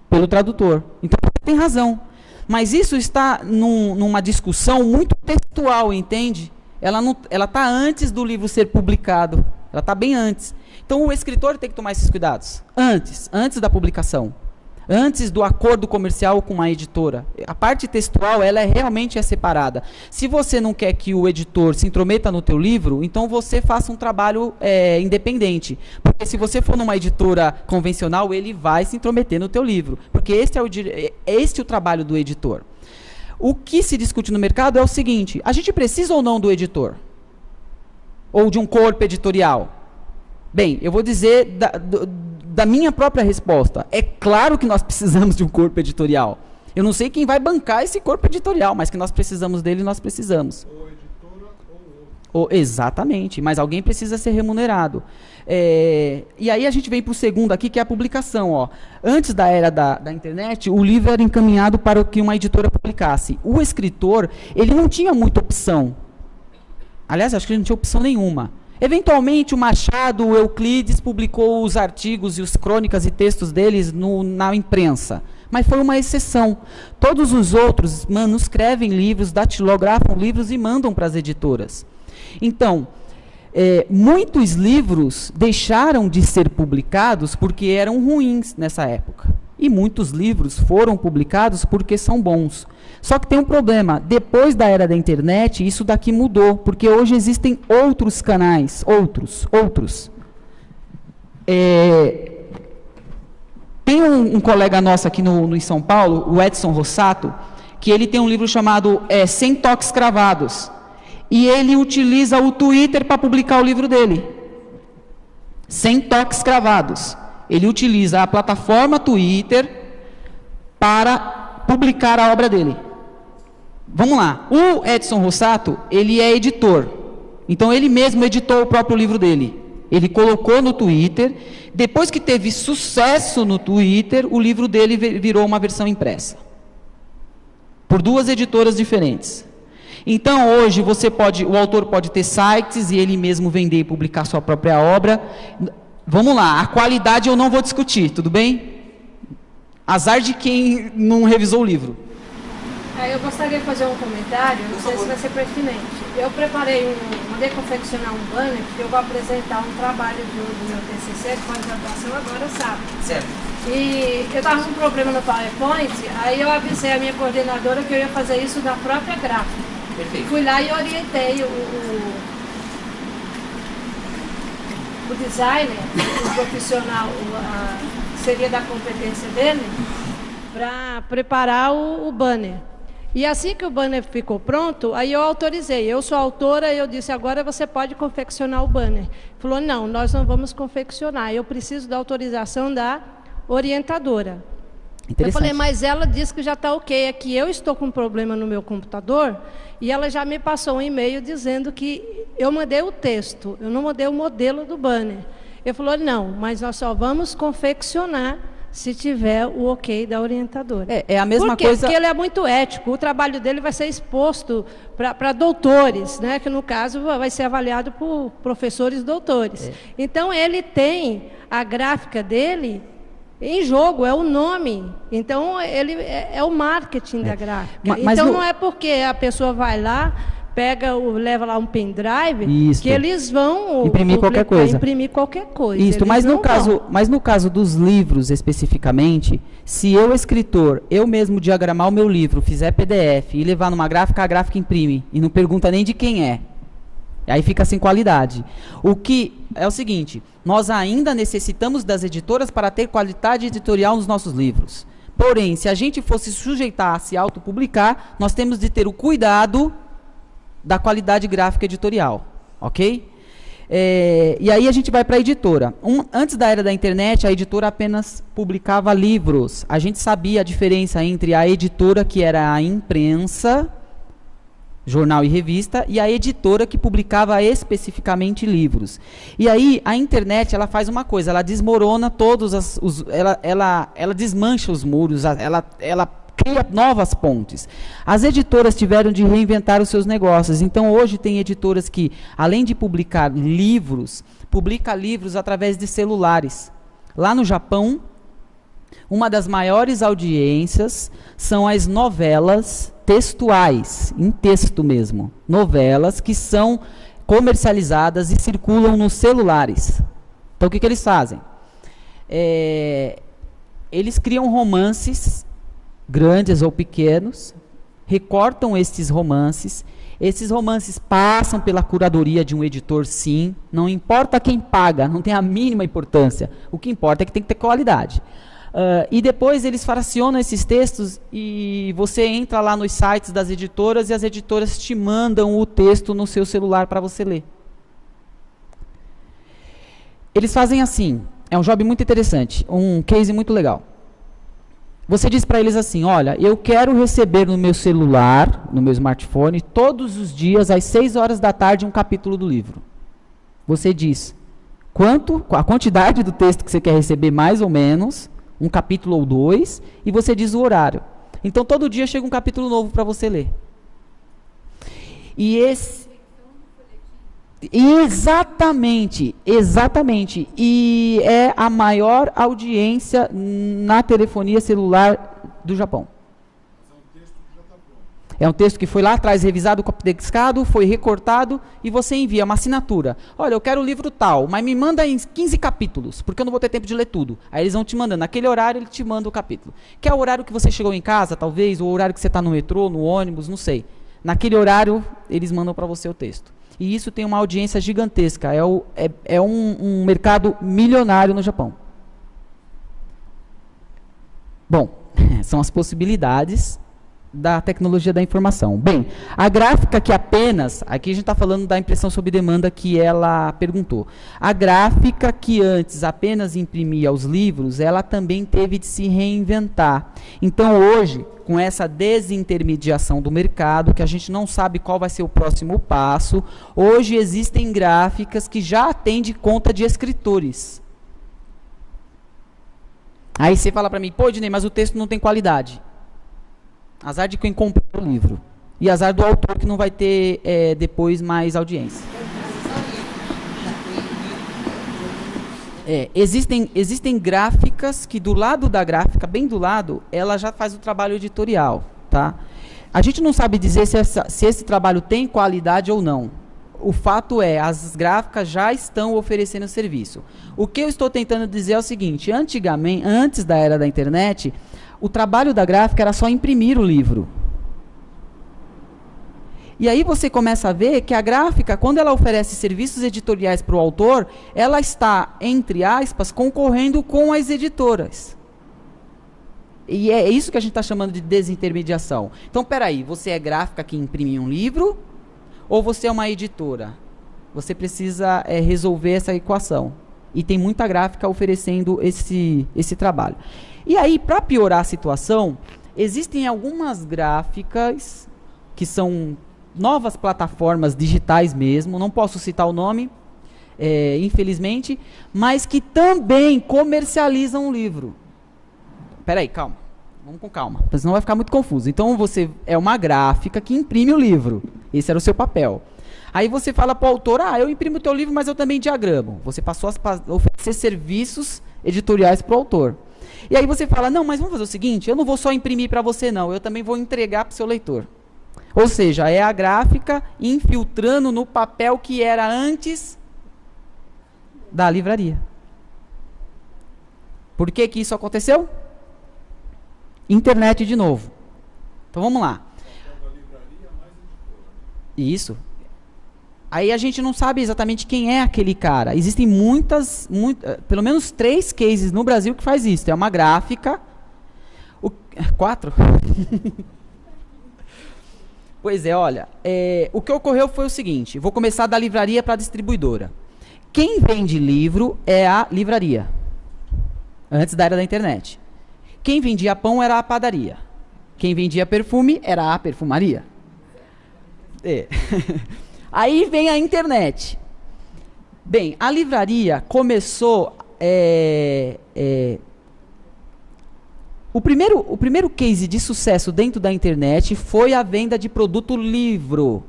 pelo tradutor. Então, tem razão. Mas isso está numa discussão muito textual, entende? Ela está antes do livro ser publicado. Ela está bem antes. Então, o escritor tem que tomar esses cuidados. Antes da publicação. Antes do acordo comercial com a editora. A parte textual, ela realmente é separada. Se você não quer que o editor se intrometa no teu livro, então você faça um trabalho independente. Porque se você for numa editora convencional, ele vai se intrometer no teu livro. Porque este é o trabalho do editor. O que se discute no mercado é o seguinte: a gente precisa ou não do editor? Ou de um corpo editorial? Bem, eu vou dizer da minha própria resposta. É claro que nós precisamos de um corpo editorial. Eu não sei quem vai bancar esse corpo editorial, mas que nós precisamos dele, nós precisamos. Ou editora ou outro. Exatamente, mas alguém precisa ser remunerado. E aí a gente vem para o segundo aqui, que é a publicação. Ó. Antes da era da internet, o livro era encaminhado para o que uma editora publicasse. O escritor, ele não tinha muita opção. Aliás, acho que ele não tinha opção nenhuma. Eventualmente, o Machado, o Euclides, publicou os artigos e os crônicas e textos deles na imprensa. Mas foi uma exceção. Todos os outros escrevem livros, datilografam livros e mandam para as editoras. Então, muitos livros deixaram de ser publicados porque eram ruins nessa época. E muitos livros foram publicados porque são bons. Só que tem um problema. Depois da era da internet, isso daqui mudou, porque hoje existem outros canais, outros. Tem um colega nosso aqui em São Paulo, o Edson Rossato, que ele tem um livro chamado 100 Toques Cravados. E ele utiliza o Twitter para publicar o livro dele. 100 Toques Cravados. Ele utiliza a plataforma Twitter para publicar a obra dele. Vamos lá. O Edson Rossato, ele é editor. Então, ele mesmo editou o próprio livro dele. Ele colocou no Twitter. Depois que teve sucesso no Twitter, o livro dele virou uma versão impressa. Por 2 editoras diferentes. Então, hoje, o autor pode ter sites e ele mesmo vender e publicar sua própria obra. Vamos lá, a qualidade eu não vou discutir, tudo bem? Azar de quem não revisou o livro. Eu gostaria de fazer um comentário, não sei se vai ser pertinente. Eu mandei confeccionar um banner, porque eu vou apresentar um trabalho do meu TCC, de pós-graduação, agora sábado. Certo. E eu estava com um problema no PowerPoint, aí eu avisei a minha coordenadora que eu ia fazer isso na própria gráfica. Perfeito. Fui lá e orientei o designer, o profissional, seria da competência dele, para preparar o banner. E assim que o banner ficou pronto, aí eu autorizei. Eu sou autora, eu disse, agora você pode confeccionar o banner. Falou, não, nós não vamos confeccionar, eu preciso da autorização da orientadora. Eu falei, mas ela disse que já está ok, é que eu estou com um problema no meu computador, e ela já me passou um e-mail dizendo que eu mandei o texto, eu não mandei o modelo do banner. Eu falei, não, mas nós só vamos confeccionar se tiver o ok da orientadora. É a mesma coisa... Porque ele é muito ético, o trabalho dele vai ser exposto para doutores, né, que no caso vai ser avaliado por professores doutores. Então, ele tem a gráfica dele em jogo, é o nome. Então, ele é o marketing da gráfica. Mas então, não é porque a pessoa vai lá, leva lá um pendrive, que eles vão imprimir qualquer coisa. Isso, mas no caso dos livros especificamente, se eu, escritor, eu mesmo diagramar o meu livro, fizer PDF e levar numa gráfica, a gráfica imprime e não pergunta nem de quem é. Aí fica sem qualidade. O que é o seguinte, nós ainda necessitamos das editoras para ter qualidade editorial nos nossos livros. Porém, se a gente fosse sujeitar a se autopublicar, nós temos de ter o cuidado da qualidade gráfica editorial, ok? E aí a gente vai para a editora. Antes da era da internet, a editora apenas publicava livros. A gente sabia a diferença entre a editora, que era a imprensa, jornal e revista, e a editora que publicava especificamente livros. E aí a internet, ela faz uma coisa, ela desmorona ela desmancha os muros, ela cria novas pontes. As editoras tiveram de reinventar os seus negócios. Então, hoje tem editoras que, além de publicar livros, publica livros através de celulares. Lá no Japão, uma das maiores audiências são as novelas textuais, em texto mesmo. Novelas que são comercializadas e circulam nos celulares. Então, o que eles fazem? Eles criam romances grandes ou pequenos, recortam esses romances passam pela curadoria de um editor, sim, não importa quem paga, não tem a mínima importância, o que importa é que tem que ter qualidade. E depois eles fracionam esses textos e você entra lá nos sites das editoras e as editoras te mandam o texto no seu celular para você ler. Eles fazem assim, é um job muito interessante, um case muito legal. Você diz para eles assim, olha, eu quero receber no meu celular, no meu smartphone, todos os dias, às 6 horas da tarde, um capítulo do livro. Você diz a quantidade do texto que você quer receber, mais ou menos, um capítulo ou 2, e você diz o horário. Então, todo dia chega um capítulo novo para você ler. E Exatamente. E é a maior audiência na telefonia celular do Japão. É um texto que foi lá atrás revisado, copidescado, foi recortado e você envia uma assinatura. Olha, eu quero o livro tal, mas me manda em 15 capítulos, porque eu não vou ter tempo de ler tudo. Aí eles vão te mandando. Naquele horário, ele te manda o capítulo. Que é o horário que você chegou em casa, talvez, ou o horário que você está no metrô, no ônibus, não sei. Naquele horário, eles mandam para você o texto. E isso tem uma audiência gigantesca. É um mercado milionário no Japão. Bom, são as possibilidades da tecnologia da informação. Bem, a gráfica que apenas, aqui a gente está falando da impressão sob demanda que ela perguntou. A gráfica que antes apenas imprimia os livros, ela também teve de se reinventar. Então hoje, com essa desintermediação do mercado, que a gente não sabe qual vai ser o próximo passo, hoje existem gráficas que já atendem conta de escritores. Aí você fala para mim, pô, Ednei, mas o texto não tem qualidade. Azar de quem comprou o livro. E azar do autor que não vai ter depois mais audiência. Existem gráficas que do lado da gráfica, bem do lado, ela já faz o trabalho editorial. Tá? A gente não sabe dizer se esse trabalho tem qualidade ou não. O fato é, as gráficas já estão oferecendo serviço. O que eu estou tentando dizer é o seguinte, antigamente, antes da era da internet, o trabalho da gráfica era só imprimir o livro. E aí você começa a ver que a gráfica, quando ela oferece serviços editoriais para o autor, ela está, entre aspas, concorrendo com as editoras. E é isso que a gente está chamando de desintermediação. Então, peraí, você é gráfica que imprime um livro ou você é uma editora? Você precisa resolver essa equação. E tem muita gráfica oferecendo esse trabalho. E aí, para piorar a situação, existem algumas gráficas que são novas plataformas digitais mesmo, não posso citar o nome, infelizmente, mas que também comercializam o livro. Espera aí, calma. Vamos com calma, porque senão vai ficar muito confuso. Então, você é uma gráfica que imprime o livro. Esse era o seu papel. Aí você fala para o autor, eu imprimo o teu livro, mas eu também diagramo. Você passou a oferecer serviços editoriais para o autor. E aí você fala, não, mas vamos fazer o seguinte, eu não vou só imprimir para você não, eu também vou entregar para o seu leitor. Ou seja, é a gráfica infiltrando no papel que era antes da livraria. Por que que isso aconteceu? Internet de novo. Então vamos lá. Isso. Aí a gente não sabe exatamente quem é aquele cara. Existem pelo menos 3 cases no Brasil que faz isso. É uma gráfica. 4? Pois é, olha. O que ocorreu foi o seguinte. Vou começar da livraria para a distribuidora. Quem vende livro é a livraria. Antes da era da internet. Quem vendia pão era a padaria. Quem vendia perfume era a perfumaria. Aí vem a internet. Bem, a livraria começou... O primeiro case de sucesso dentro da internet foi a venda de produto livro.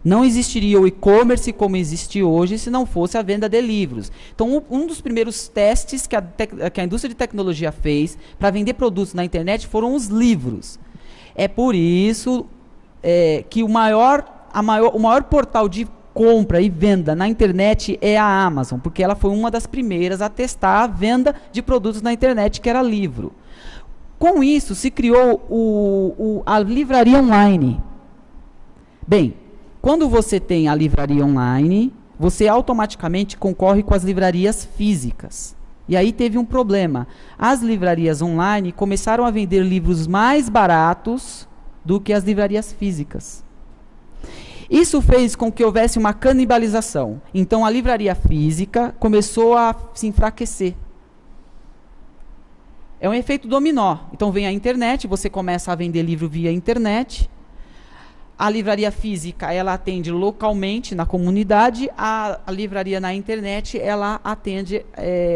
Não existiria o e-commerce como existe hoje se não fosse a venda de livros. Então, um dos primeiros testes que a indústria de tecnologia fez para vender produtos na internet foram os livros. É por isso que o maior portal de compra e venda na internet é a Amazon, porque ela foi uma das primeiras a testar a venda de produtos na internet, que era livro. Com isso, se criou a livraria online. Bem, quando você tem a livraria online, você automaticamente concorre com as livrarias físicas. E aí teve um problema. As livrarias online começaram a vender livros mais baratos do que as livrarias físicas. Isso fez com que houvesse uma canibalização. Então, a livraria física começou a se enfraquecer. É um efeito dominó. Então, vem a internet, você começa a vender livro via internet. A livraria física, ela atende localmente na comunidade. A livraria na internet, ela atende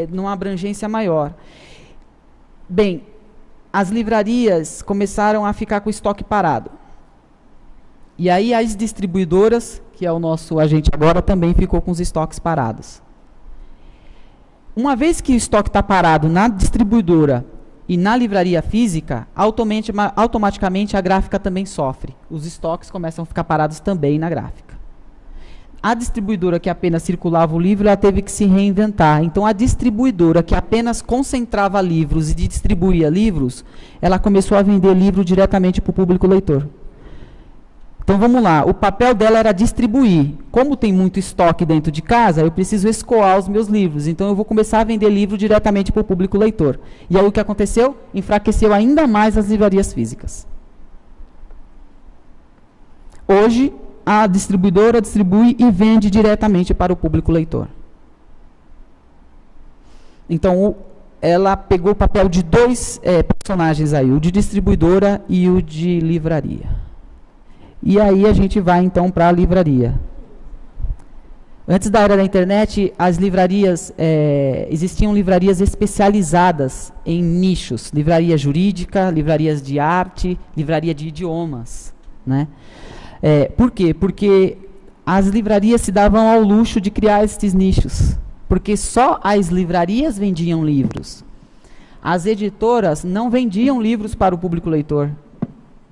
numa abrangência maior. Bem, as livrarias começaram a ficar com o estoque parado. E aí as distribuidoras, que é o nosso agente agora, também ficou com os estoques parados. Uma vez que o estoque está parado na distribuidora e na livraria física, automaticamente a gráfica também sofre. Os estoques começam a ficar parados também na gráfica. A distribuidora que apenas circulava o livro, ela teve que se reinventar. Então, a distribuidora que apenas concentrava livros e distribuía livros, ela começou a vender livro diretamente para o público leitor. Então, vamos lá. O papel dela era distribuir. Como tem muito estoque dentro de casa, eu preciso escoar os meus livros. Então, eu vou começar a vender livro diretamente para o público leitor. E aí, o que aconteceu? Enfraqueceu ainda mais as livrarias físicas. Hoje, a distribuidora distribui e vende diretamente para o público leitor. Então, ela pegou o papel de dois personagens aí, o de distribuidora e o de livraria. E aí a gente vai então para a livraria. Antes da era da internet, as livrarias, existiam livrarias especializadas em nichos. Livraria jurídica, livrarias de arte, livraria de idiomas, né? Por quê? Porque as livrarias se davam ao luxo de criar esses nichos. Porque só as livrarias vendiam livros. As editoras não vendiam livros para o público leitor.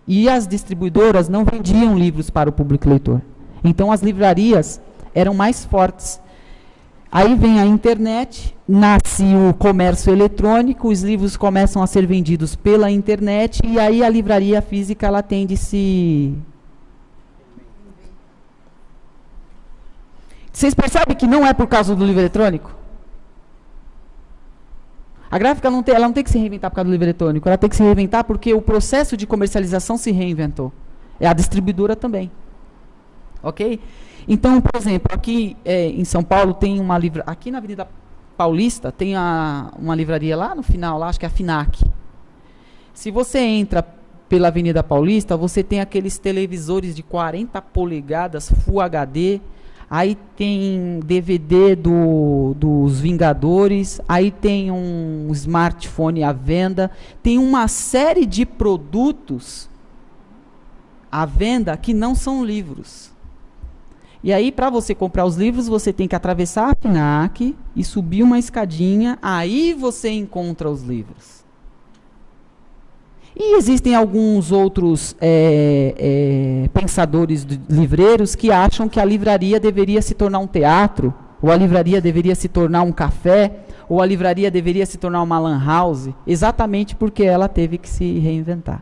E as distribuidoras não vendiam livros para o público leitor. Então, as livrarias eram mais fortes. Aí vem a internet, nasce o comércio eletrônico, os livros começam a ser vendidos pela internet, e aí a livraria física ela tende a se... Vocês percebem que não é por causa do livro eletrônico? A gráfica ela não tem que se reinventar por causa do livro eletrônico, ela tem que se reinventar porque o processo de comercialização se reinventou. É a distribuidora também. Ok? Então, por exemplo, aqui em São Paulo tem uma livraria, aqui na Avenida Paulista tem uma livraria lá no final, lá, acho que é a FINAC. Se você entra pela Avenida Paulista, você tem aqueles televisores de 40 polegadas Full HD. Aí tem DVD dos Vingadores, aí tem um smartphone à venda, tem uma série de produtos à venda que não são livros. E aí, para você comprar os livros, você tem que atravessar a FINAC e subir uma escadinha, aí você encontra os livros. E existem alguns outros pensadores livreiros que acham que a livraria deveria se tornar um teatro, ou a livraria deveria se tornar um café, ou a livraria deveria se tornar uma lan house, exatamente porque ela teve que se reinventar.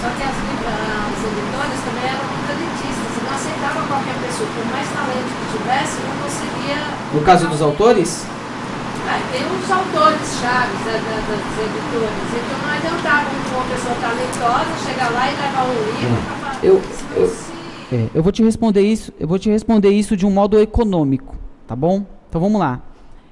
Só que os editores também eram muito elitistas, não aceitavam qualquer pessoa, por mais talento que tivesse, não conseguia... No caso dos autores? Tem uns autores chaves das editoras, então não adiantava uma pessoa talentosa chegar lá e levar um livro para falar. Eu vou te responder isso de um modo econômico, tá bom? Então vamos lá.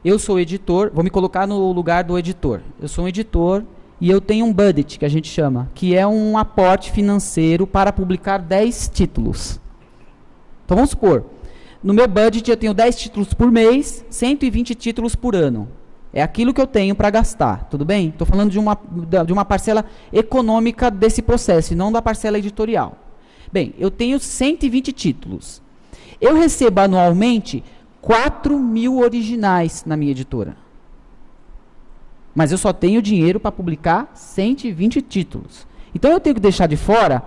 Eu sou editor, vou me colocar no lugar do editor. Eu sou um editor e eu tenho um budget, que a gente chama, que é um aporte financeiro para publicar 10 títulos. Então vamos supor, no meu budget eu tenho 10 títulos por mês, 120 títulos por ano. É aquilo que eu tenho para gastar, tudo bem? Estou falando de uma parcela econômica desse processo, e não da parcela editorial. Bem, eu tenho 120 títulos. Eu recebo anualmente 4.000 originais na minha editora. Mas eu só tenho dinheiro para publicar 120 títulos. Então eu tenho que deixar de fora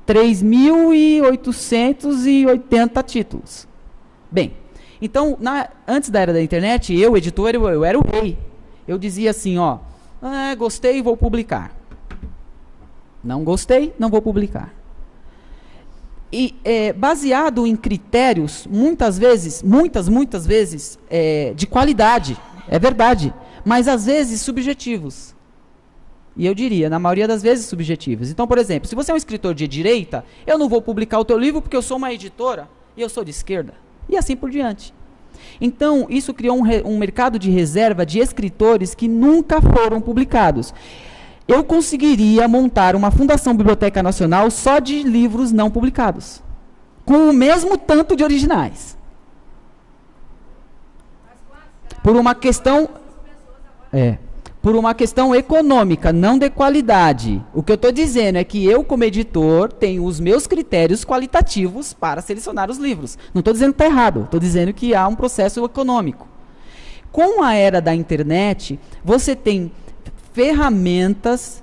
3.880 títulos. Bem, então, antes da era da internet, eu, editor, eu era o rei. Eu dizia assim, ó, gostei, vou publicar. Não gostei, não vou publicar. E baseado em critérios, muitas vezes, de qualidade, é verdade, mas às vezes subjetivos. E eu diria, na maioria das vezes, subjetivos. Então, por exemplo, se você é um escritor de direita, eu não vou publicar o teu livro porque eu sou uma editora e eu sou de esquerda. E assim por diante. Então, isso criou um mercado de reserva de escritores que nunca foram publicados. Eu conseguiria montar uma Fundação Biblioteca Nacional só de livros não publicados, com o mesmo tanto de originais. Por uma questão... por uma questão econômica, não de qualidade. O que eu estou dizendo é que eu, como editor, tenho os meus critérios qualitativos para selecionar os livros. Não estou dizendo que está errado, estou dizendo que há um processo econômico. Com a era da internet, você tem ferramentas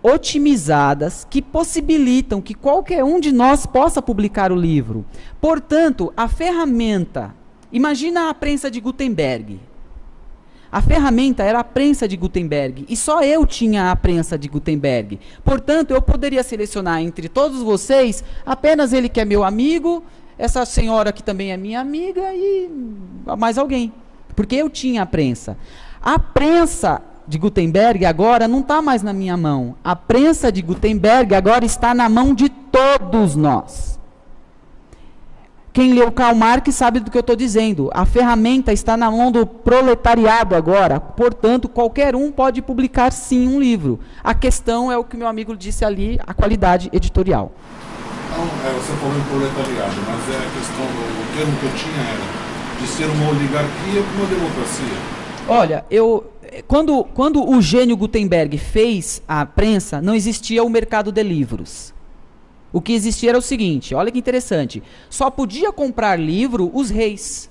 otimizadas que possibilitam que qualquer um de nós possa publicar o livro. Portanto, a ferramenta, imagina a prensa de Gutenberg. A ferramenta era a prensa de Gutenberg e só eu tinha a prensa de Gutenberg. Portanto, eu poderia selecionar entre todos vocês apenas ele que é meu amigo, essa senhora que também é minha amiga e mais alguém. Porque eu tinha a prensa. A prensa de Gutenberg agora não está mais na minha mão. A prensa de Gutenberg agora está na mão de todos nós. Quem leu Karl Marx sabe do que eu estou dizendo. A ferramenta está na mão do proletariado agora. Portanto, qualquer um pode publicar sim um livro. A questão é o que meu amigo disse ali, a qualidade editorial. Então, você falou em proletariado, mas a questão, o termo que eu tinha era de ser uma oligarquia com uma democracia. Olha, quando o gênio Gutenberg fez a prensa, não existia o mercado de livros. O que existia era o seguinte, olha que interessante, só podia comprar livro os reis.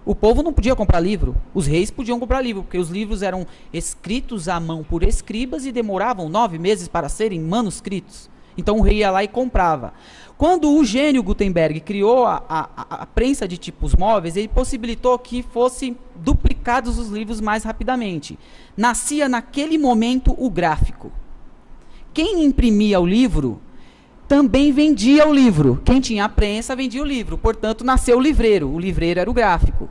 O povo não podia comprar livro, os reis podiam comprar livro, porque os livros eram escritos à mão por escribas e demoravam 9 meses para serem manuscritos. Então o rei ia lá e comprava. Quando o gênio Gutenberg criou a prensa de tipos móveis, ele possibilitou que fossem duplicados os livros mais rapidamente. Nascia naquele momento o gráfico. Quem imprimia o livro também vendia o livro. Quem tinha a prensa vendia o livro. Portanto, nasceu o livreiro. O livreiro era o gráfico.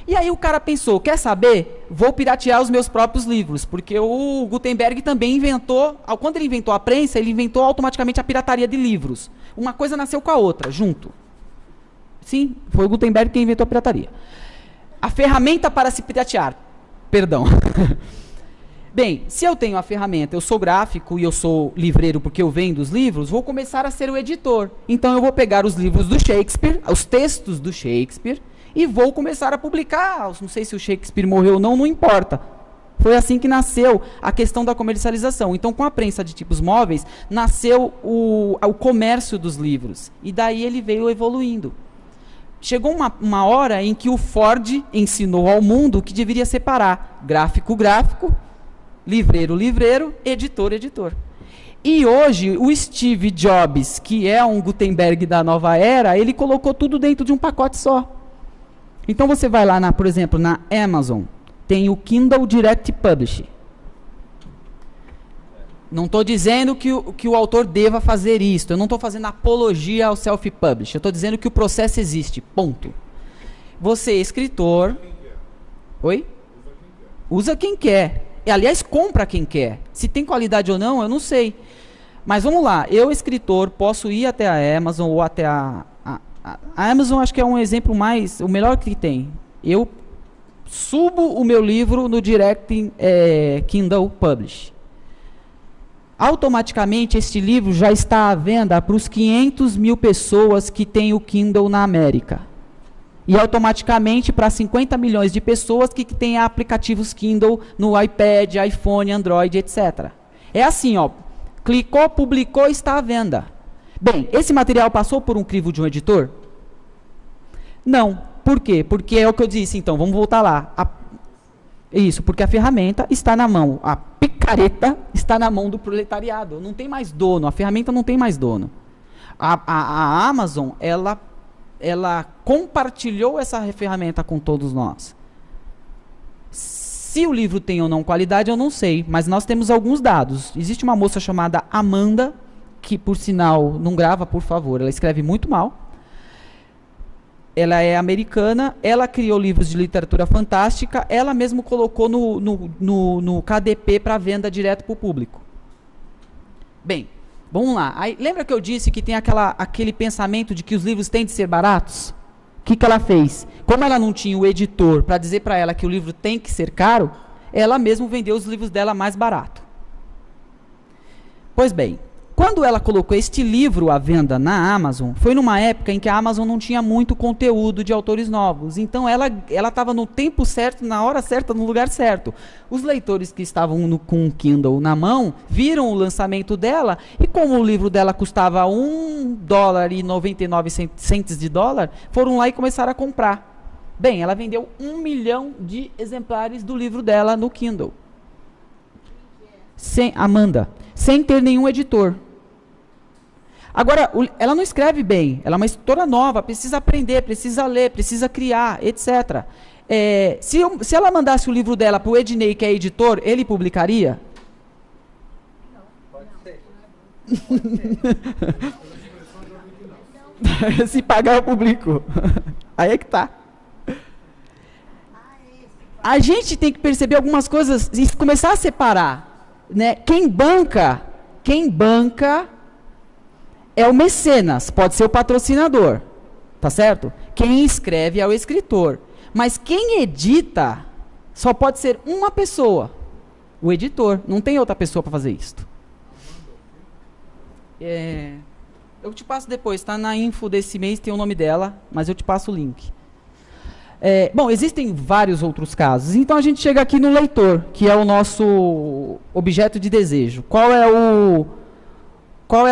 E aí o cara pensou, quer saber? Vou piratear os meus próprios livros, porque o Gutenberg também inventou, quando ele inventou a prensa, ele inventou automaticamente a pirataria de livros. Uma coisa nasceu com a outra, junto. Sim, foi o Gutenberg quem inventou a pirataria. A ferramenta para se piratear. Perdão. Bem, se eu tenho a ferramenta, eu sou gráfico e eu sou livreiro porque eu vendo os livros, vou começar a ser o editor. Então eu vou pegar os livros do Shakespeare, os textos do Shakespeare, e vou começar a publicar. Não sei se o Shakespeare morreu ou não, não importa. Foi assim que nasceu a questão da comercialização. Então, com a prensa de tipos móveis, nasceu o comércio dos livros. E daí ele veio evoluindo. Chegou uma hora em que o Ford ensinou ao mundo que deveria separar gráfico, gráfico, livreiro, livreiro, editor, editor. E hoje, o Steve Jobs, que é um Gutenberg da nova era, ele colocou tudo dentro de um pacote só. Então você vai lá, por exemplo, na Amazon, tem o Kindle Direct Publishing. Não estou dizendo que o autor deva fazer isso, eu não estou fazendo apologia ao self-publish, eu estou dizendo que o processo existe, ponto. Você, escritor... Oi? Usa quem quer. E, aliás, compra quem quer. Se tem qualidade ou não, eu não sei. Mas vamos lá, eu, escritor, posso ir até a Amazon ou até a Amazon, acho que é um exemplo o melhor que tem. Eu subo o meu livro no Direct Kindle Publish. Automaticamente, este livro já está à venda para os 500 mil pessoas que têm o Kindle na América. E automaticamente para 50 milhões de pessoas que têm aplicativos Kindle no iPad, iPhone, Android, etc. É assim, ó, clicou, publicou, está à venda. Bem, esse material passou por um crivo de um editor? Não. Por quê? Porque é o que eu disse, então, vamos voltar lá. Isso, porque a ferramenta está na mão, a picareta está na mão do proletariado, não tem mais dono, a ferramenta não tem mais dono. A Amazon, ela compartilhou essa ferramenta com todos nós. Se o livro tem ou não qualidade, eu não sei, mas nós temos alguns dados. Existe uma moça chamada Amanda, que por sinal, não grava, por favor, ela escreve muito mal. Ela é americana, ela criou livros de literatura fantástica, ela mesmo colocou no KDP para venda direto para o público. Bem, vamos lá. Aí, lembra que eu disse que tem aquele pensamento de que os livros têm de ser baratos? O que ela fez? Como ela não tinha o editor para dizer para ela que o livro tem que ser caro, ela mesmo vendeu os livros dela mais barato. Pois bem, quando ela colocou este livro à venda na Amazon, foi numa época em que a Amazon não tinha muito conteúdo de autores novos. Então ela estava no tempo certo, na hora certa, no lugar certo. Os leitores que estavam com o Kindle na mão viram o lançamento dela e como o livro dela custava $1,99 de dólar, foram lá e começaram a comprar. Bem, ela vendeu 1 milhão de exemplares do livro dela no Kindle. Amanda, sem ter nenhum editor. Agora, ela não escreve bem, ela é uma escritora nova, precisa aprender, precisa ler, precisa criar, etc. Se ela mandasse o livro dela para o Ednei, que é editor, ele publicaria? Não, pode ser. Se pagar, eu publico. Aí é que tá. A gente tem que perceber algumas coisas e começar a separar, né? Quem banca é o mecenas, pode ser o patrocinador, tá certo? Quem escreve é o escritor, mas quem edita só pode ser uma pessoa, o editor, não tem outra pessoa para fazer isto. Eu te passo depois, tá na info desse mês, tem o nome dela, mas eu te passo o link. Bom, existem vários outros casos. Então a gente chega aqui no leitor, que é o nosso objeto de desejo. Qual é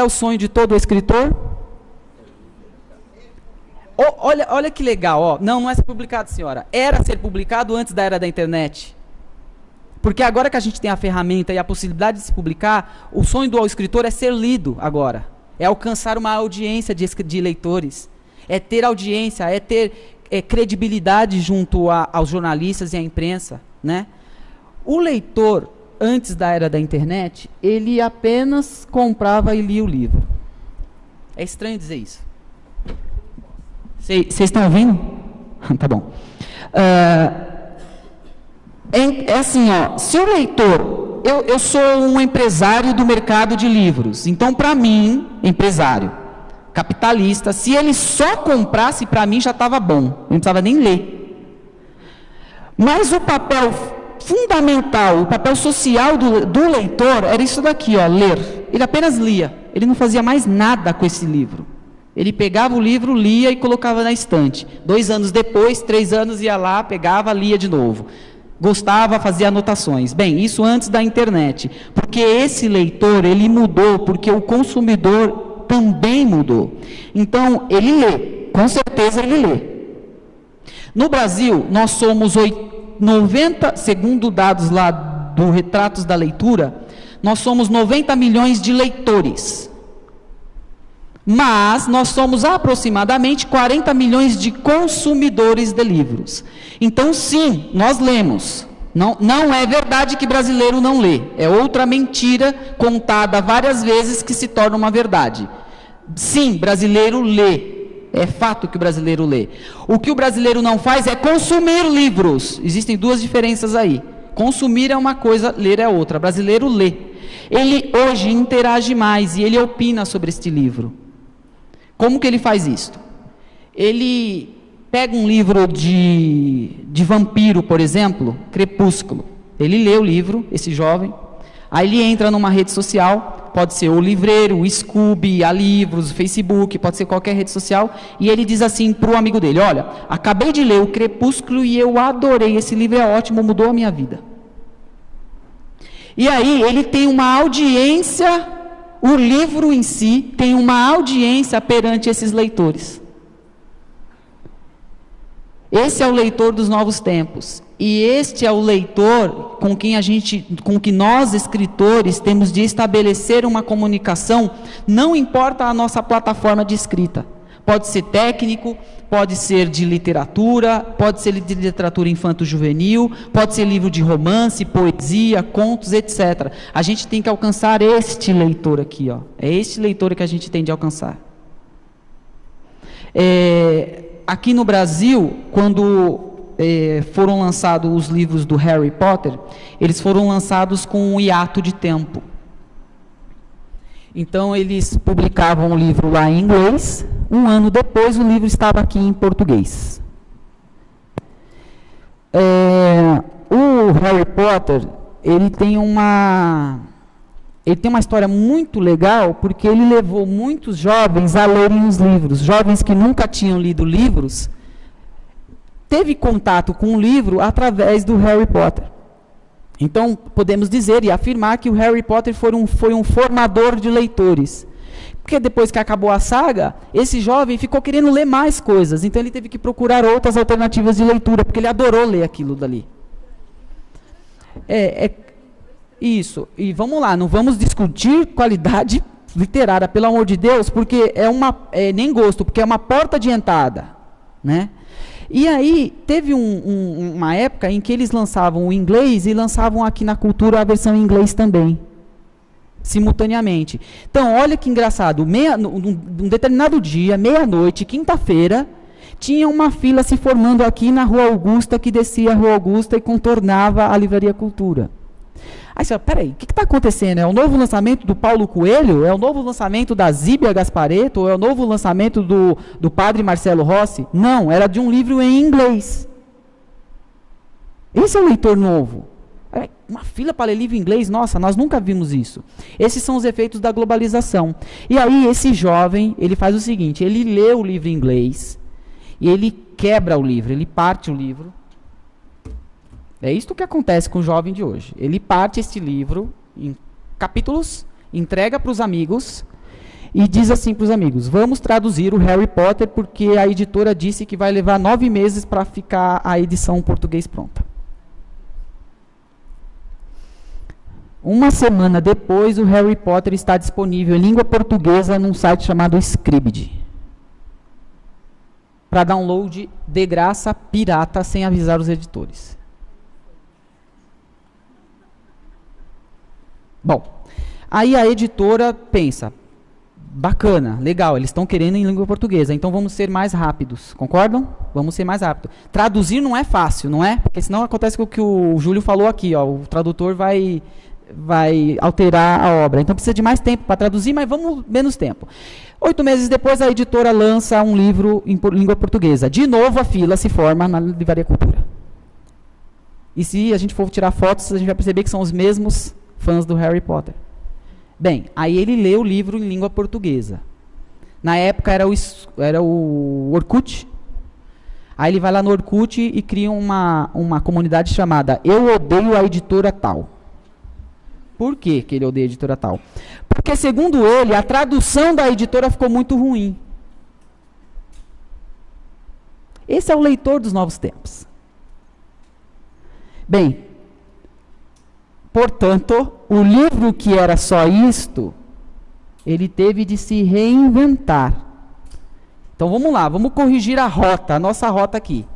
o sonho de todo escritor? Olha que legal, ó. Não é ser publicado, senhora. Era ser publicado antes da era da internet. Porque agora que a gente tem a ferramenta e a possibilidade de se publicar, o sonho do escritor é ser lido agora. É alcançar uma audiência de leitores. É ter audiência, é ter credibilidade junto aos jornalistas e à imprensa, né? O leitor, antes da era da internet, ele apenas comprava e lia o livro. É estranho dizer isso. Vocês estão ouvindo? Tá bom. É assim, ó, se o leitor... Eu sou um empresário do mercado de livros, então, para mim, empresário, capitalista, se ele só comprasse, para mim já estava bom, não precisava nem ler. Mas o papel fundamental, o papel social do leitor era isso daqui, ó, ler. Ele apenas lia, ele não fazia mais nada com esse livro. Ele pegava o livro, lia e colocava na estante. 2 anos depois, 3 anos, ia lá, pegava, lia de novo. Gostava, fazia anotações. Bem, isso antes da internet. Porque esse leitor, ele mudou, porque o consumidor também mudou. Então, ele lê, com certeza ele lê. No Brasil, nós somos 90, segundo dados lá do Retratos da Leitura, nós somos 90 milhões de leitores. Mas nós somos aproximadamente 40 milhões de consumidores de livros. Então, sim, nós lemos. Não é verdade que brasileiro não lê. É outra mentira contada várias vezes que se torna uma verdade. Sim, brasileiro lê. É fato que o brasileiro lê. O que o brasileiro não faz é consumir livros. Existem 2 diferenças aí. Consumir é uma coisa, ler é outra. Brasileiro lê. Ele hoje interage mais e ele opina sobre este livro. Como que ele faz isso? Ele pega um livro de vampiro, por exemplo, Crepúsculo. Ele lê o livro, esse jovem, aí ele entra numa rede social, pode ser o Livreiro, o Scooby, a Livros, o Facebook, pode ser qualquer rede social, e ele diz assim para o amigo dele, olha, acabei de ler o Crepúsculo e eu adorei, esse livro é ótimo, mudou a minha vida. E aí ele tem uma audiência, o livro em si tem uma audiência perante esses leitores. Esse é o leitor dos novos tempos. E este é o leitor com que nós, escritores, temos de estabelecer uma comunicação, não importa a nossa plataforma de escrita. Pode ser técnico, pode ser de literatura, pode ser de literatura infanto-juvenil, pode ser livro de romance, poesia, contos, etc. A gente tem que alcançar este leitor aqui, ó. É este leitor que a gente tem de alcançar. Aqui no Brasil, quando foram lançados os livros do Harry Potter, eles foram lançados com um hiato de tempo. Então, eles publicavam o livro lá em inglês, 1 ano depois o livro estava aqui em português. O Harry Potter, ele tem uma história muito legal, porque ele levou muitos jovens a lerem os livros. Jovens que nunca tinham lido livros, teve contato com o livro através do Harry Potter. Então, podemos dizer e afirmar que o Harry Potter foi um formador de leitores. Porque depois que acabou a saga, esse jovem ficou querendo ler mais coisas. Então ele teve que procurar outras alternativas de leitura, porque ele adorou ler aquilo dali. Isso. E vamos lá, não vamos discutir qualidade literária, pelo amor de Deus, porque nem gosto, porque é uma porta de entrada, né? E aí teve uma época em que eles lançavam o inglês e lançavam aqui na Cultura a versão em inglês também, simultaneamente. Então, olha que engraçado, num determinado dia, meia-noite, quinta-feira, tinha uma fila se formando aqui na Rua Augusta, que descia a Rua Augusta e contornava a Livraria Cultura. Aí você fala, peraí, o que está acontecendo? É o novo lançamento do Paulo Coelho? É o novo lançamento da Zíbia Gasparetto? Ou é o novo lançamento do padre Marcelo Rossi? Não, era de um livro em inglês. Esse é o leitor novo. Uma fila para ler livro em inglês? Nossa, nós nunca vimos isso. Esses são os efeitos da globalização. E aí esse jovem, ele faz o seguinte, ele lê o livro em inglês, e ele quebra o livro, ele parte o livro. É isto que acontece com o jovem de hoje. Ele parte este livro em capítulos, entrega para os amigos e diz assim para os amigos, vamos traduzir o Harry Potter porque a editora disse que vai levar 9 meses para ficar a edição em português pronta. Uma semana depois, o Harry Potter está disponível em língua portuguesa num site chamado Scribd. Para download de graça, pirata, sem avisar os editores. Bom, aí a editora pensa, bacana, legal, eles estão querendo em língua portuguesa, então vamos ser mais rápidos, concordam? Vamos ser mais rápidos. Traduzir não é fácil, não é? Porque senão acontece o que o Júlio falou aqui, ó, o tradutor vai alterar a obra. Então precisa de mais tempo para traduzir, mas vamos menos tempo. 8 meses depois, a editora lança um livro em língua portuguesa. De novo, a fila se forma na Livraria Cultura. E se a gente for tirar fotos, a gente vai perceber que são os mesmos fãs do Harry Potter. Bem, aí ele lê o livro em língua portuguesa. Na época era o Orkut. Aí ele vai lá no Orkut e cria uma comunidade chamada Eu Odeio a Editora Tal. Por que ele odeia a editora tal? Porque, segundo ele, a tradução da editora ficou muito ruim. Esse é o leitor dos novos tempos. Bem, portanto, o livro que era só isto, ele teve de se reinventar. Então vamos lá, vamos corrigir a nossa rota aqui.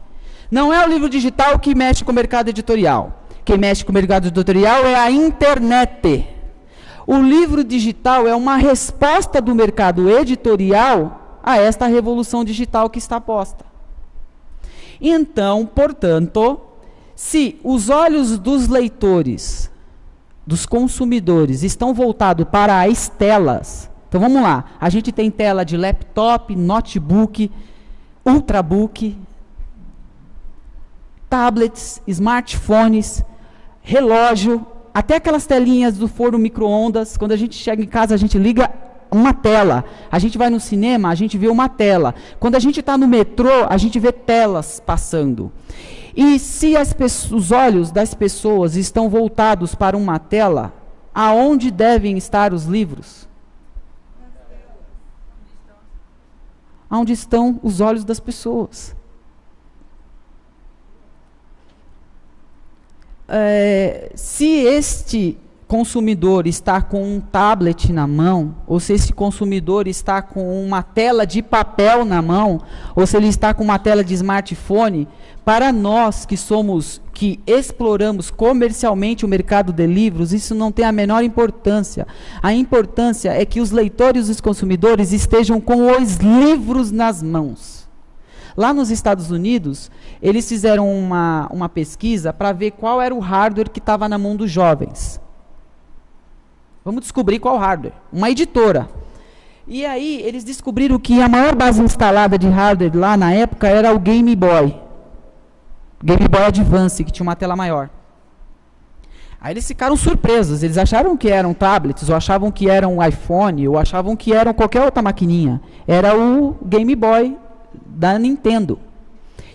Não é o livro digital que mexe com o mercado editorial. Quem mexe com o mercado editorial é a internet. O livro digital é uma resposta do mercado editorial a esta revolução digital que está posta. Então, portanto, se os olhos dos leitores, dos consumidores, estão voltados para as telas, então vamos lá, a gente tem tela de laptop, notebook, ultrabook, tablets, smartphones, relógio, até aquelas telinhas do forno micro-ondas. Quando a gente chega em casa, a gente liga uma tela. A gente vai no cinema, a gente vê uma tela. Quando a gente está no metrô, a gente vê telas passando. E se os olhos das pessoas estão voltados para uma tela, aonde devem estar os livros? Aonde estão os olhos das pessoas? Se este consumidor está com um tablet na mão, ou se esse consumidor está com uma tela de papel na mão, ou se ele está com uma tela de smartphone, para nós que exploramos comercialmente o mercado de livros, isso não tem a menor importância. A importância é que os leitores e os consumidores estejam com os livros nas mãos. Lá nos Estados Unidos, eles fizeram uma pesquisa para ver qual era o hardware que estava na mão dos jovens. Vamos descobrir qual hardware. Uma editora. E aí, eles descobriram que a maior base instalada de hardware lá na época era o Game Boy. Game Boy Advance, que tinha uma tela maior. Aí eles ficaram surpresos. Eles acharam que eram tablets, ou achavam que eram um iPhone, ou achavam que eram qualquer outra maquininha. Era o Game Boy da Nintendo.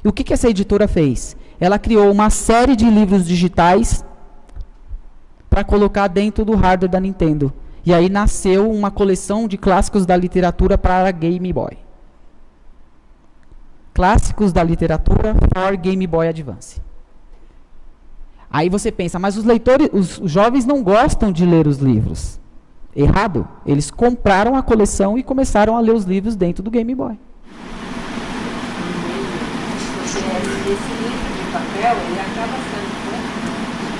E o que essa editora fez? Ela criou uma série de livros digitais para colocar dentro do hardware da Nintendo. E aí nasceu uma coleção de clássicos da literatura para Game Boy. Clássicos da literatura for Game Boy Advance. Aí você pensa, mas os leitores, os jovens não gostam de ler os livros. Errado. Eles compraram a coleção e começaram a ler os livros dentro do Game Boy. Esse livro de papel, ele acaba sendo tão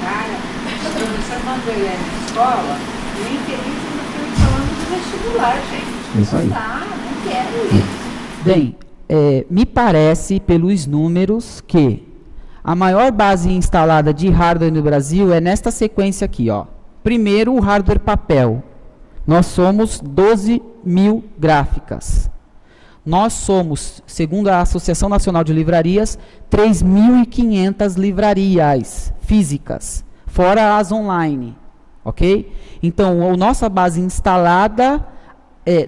cara. O professor mandou ele na escola, e o infeliz ainda foi falando do vestibular, gente. Isso aí. Não dá, não quero isso. Bem, me parece, pelos números, que a maior base instalada de hardware no Brasil é nesta sequência aqui, ó. Primeiro, o hardware papel. Nós somos 12 mil gráficas. Nós somos, segundo a Associação Nacional de Livrarias, 3.500 livrarias físicas, fora as online, ok? Então, a nossa base instalada,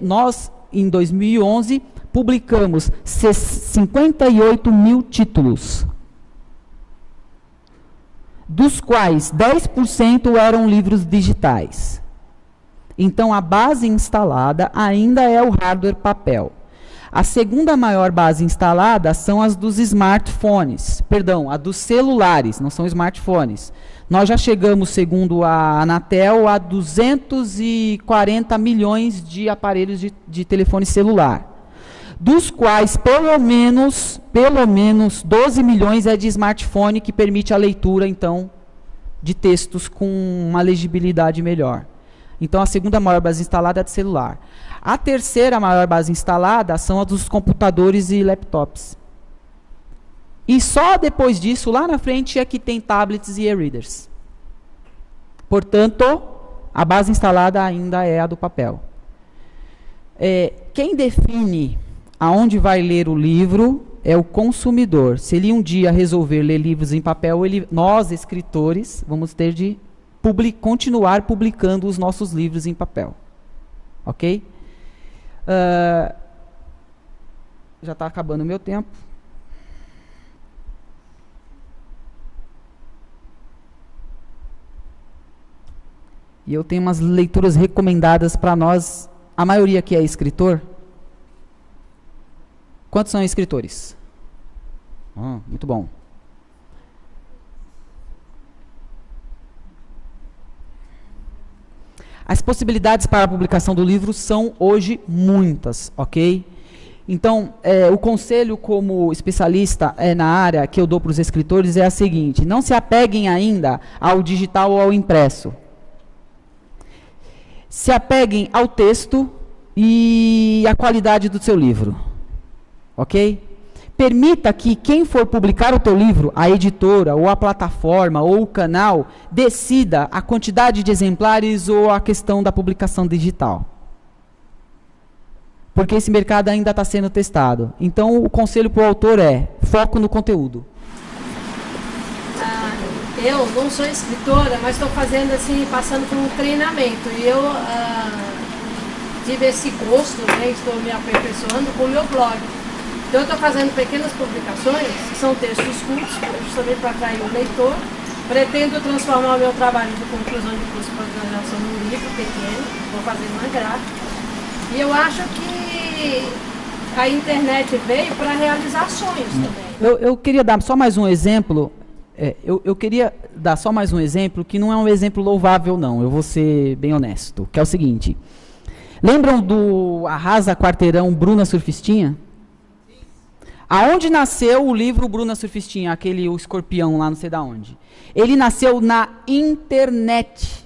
nós, em 2011, publicamos 58 mil títulos, dos quais 10% eram livros digitais. Então, a base instalada ainda é o hardware papel. A segunda maior base instalada são as dos smartphones, perdão, a dos celulares, não são smartphones. Nós já chegamos, segundo a Anatel, a 240 milhões de aparelhos de telefone celular, dos quais pelo menos 12 milhões é de smartphone, que permite a leitura, então, de textos com uma legibilidade melhor. Então, a segunda maior base instalada é a de celular. A terceira maior base instalada são a dos computadores e laptops. E só depois disso, lá na frente, é que tem tablets e e-readers. Portanto, a base instalada ainda é a do papel. Quem define aonde vai ler o livro é o consumidor. Se ele um dia resolver ler livros em papel, nós, escritores, vamos ter de continuar publicando os nossos livros em papel. Ok? Já está acabando o meu tempo. E eu tenho umas leituras recomendadas para nós. A maioria aqui é escritor. Quantos são escritores? Muito bom. As possibilidades para a publicação do livro são hoje muitas, ok? Então, o conselho como especialista na área que eu dou para os escritores é a seguinte: não se apeguem ainda ao digital ou ao impresso. Se apeguem ao texto e à qualidade do seu livro, ok? Permita que quem for publicar o teu livro, a editora, ou a plataforma, ou o canal, decida a quantidade de exemplares ou a questão da publicação digital. Porque esse mercado ainda está sendo testado. Então, o conselho para o autor é: foco no conteúdo. Eu não sou escritora, mas estou fazendo assim, passando por um treinamento. E eu tive esse gosto, né, estou me aperfeiçoando com o meu blog. Então, eu estou fazendo pequenas publicações, que são textos curtos, justamente para atrair o leitor. Pretendo transformar o meu trabalho de conclusão de curso de pós-graduação num livro pequeno, vou fazer uma gráfica. E eu acho que a internet veio para realizar sonhos também. Eu queria dar só mais um exemplo. Eu queria dar só mais um exemplo, que não é um exemplo louvável, não. Eu vou ser bem honesto, que é o seguinte. Lembram do Arrasa Quarteirão Bruna Surfistinha? Aonde nasceu o livro Bruna Surfistinha, o escorpião lá, não sei da onde? Ele nasceu na internet.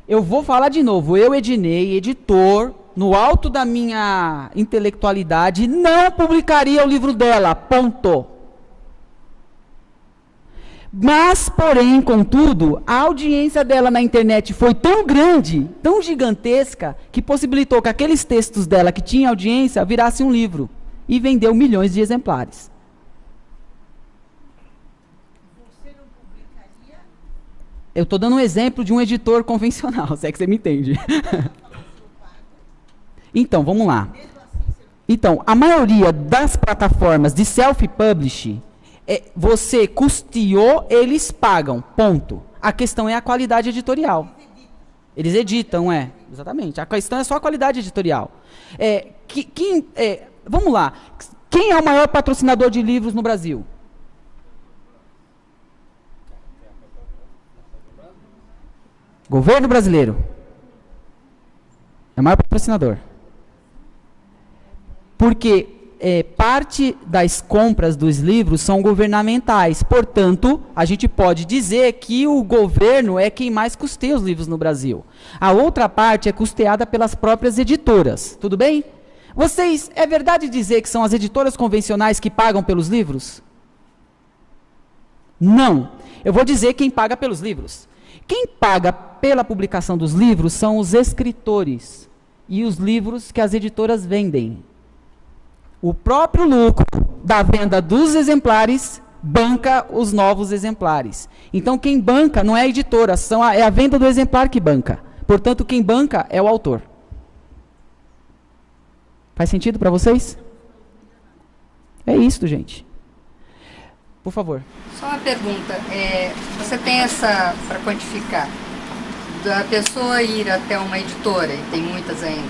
Eu vou falar de novo. Eu, Ednei, editor, no alto da minha intelectualidade, não publicaria o livro dela, ponto. Mas, porém, contudo, a audiência dela na internet foi tão grande, tão gigantesca, que possibilitou que aqueles textos dela que tinham audiência virassem um livro. E vendeu milhões de exemplares. Você não publicaria? Eu estou dando um exemplo de um editor convencional, se é que você me entende. Então, vamos lá. Então, a maioria das plataformas de self-publish, você custeou, eles pagam, ponto. A questão é a qualidade editorial. Eles editam, exatamente. A questão é só a qualidade editorial. Vamos lá. Quem é o maior patrocinador de livros no Brasil? Governo brasileiro. É o maior patrocinador. Porque parte das compras dos livros são governamentais. Portanto, a gente pode dizer que o governo é quem mais custeia os livros no Brasil. A outra parte é custeada pelas próprias editoras. Tudo bem? É verdade dizer que são as editoras convencionais que pagam pelos livros? Não. Eu vou dizer quem paga pelos livros. Quem paga pela publicação dos livros são os escritores e os livros que as editoras vendem. O próprio lucro da venda dos exemplares banca os novos exemplares. Então, quem banca não é a editora, é a venda do exemplar que banca. Portanto, quem banca é o autor. Faz sentido para vocês? É isso, gente. Por favor. Só uma pergunta. Você tem essa, para quantificar, da pessoa ir até uma editora, e tem muitas aí,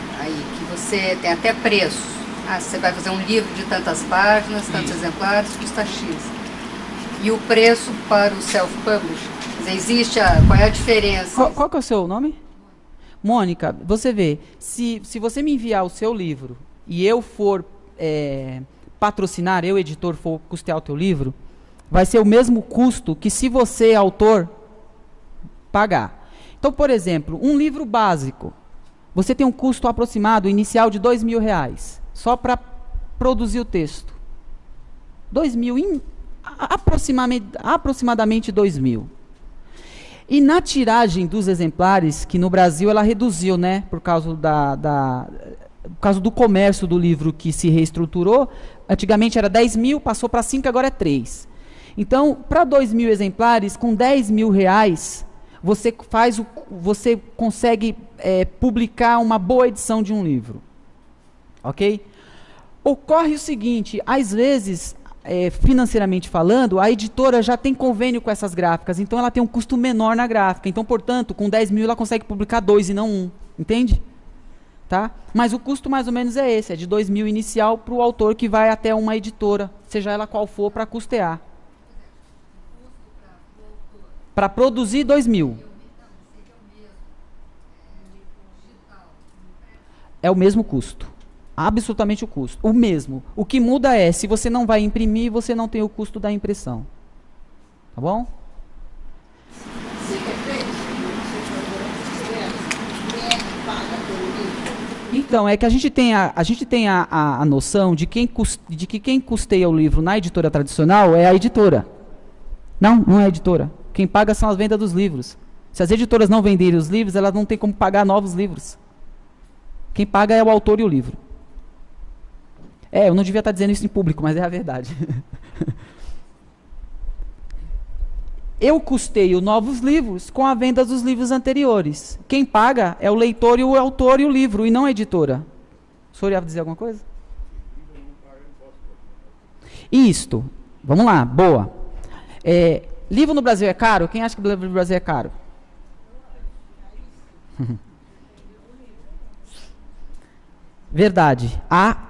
que você tem até preço. Você vai fazer um livro de tantas páginas, tantos exemplares, custa X. E o preço para o self-publish? Existe qual é a diferença? Qual que é o seu nome? Mônica, você vê, se você me enviar o seu livro e eu for patrocinar, eu, editor, for custear o teu livro, vai ser o mesmo custo que se você, autor, pagar. Então, por exemplo, um livro básico, você tem um custo aproximado, inicial, de R$2.000. Só para produzir o texto. 2.000, aproximadamente 2.000. E na tiragem dos exemplares, que no Brasil ela reduziu, né, por causa por causa do comércio do livro que se reestruturou, antigamente era 10.000, passou para 5, agora é 3. Então, para 2.000 exemplares, com R$10.000, você consegue publicar uma boa edição de um livro. Ok? Ocorre o seguinte, às vezes, financeiramente falando, a editora já tem convênio com essas gráficas, então ela tem um custo menor na gráfica. Então, portanto, com 10.000 ela consegue publicar 2 e não 1. Entende? Tá? Mas o custo mais ou menos é esse, é de 2.000 inicial para o autor que vai até uma editora, seja ela qual for, para custear. Para produzir 2.000. É o mesmo custo. Absolutamente o custo. O mesmo. O que muda é, se você não vai imprimir, você não tem o custo da impressão. Tá bom? Então, é que a gente tem a noção de que quem custeia o livro na editora tradicional é a editora. Não é a editora. Quem paga são as vendas dos livros. Se as editoras não venderem os livros, elas não têm como pagar novos livros. Quem paga é o autor e o livro. Eu não devia estar dizendo isso em público, mas é a verdade. Eu custeio novos livros com a venda dos livros anteriores. Quem paga é o leitor e o autor e o livro, e não a editora. O senhor ia dizer alguma coisa? Isto. Vamos lá, boa. Livro no Brasil é caro? Quem acha que o livro no Brasil é caro? Verdade. Há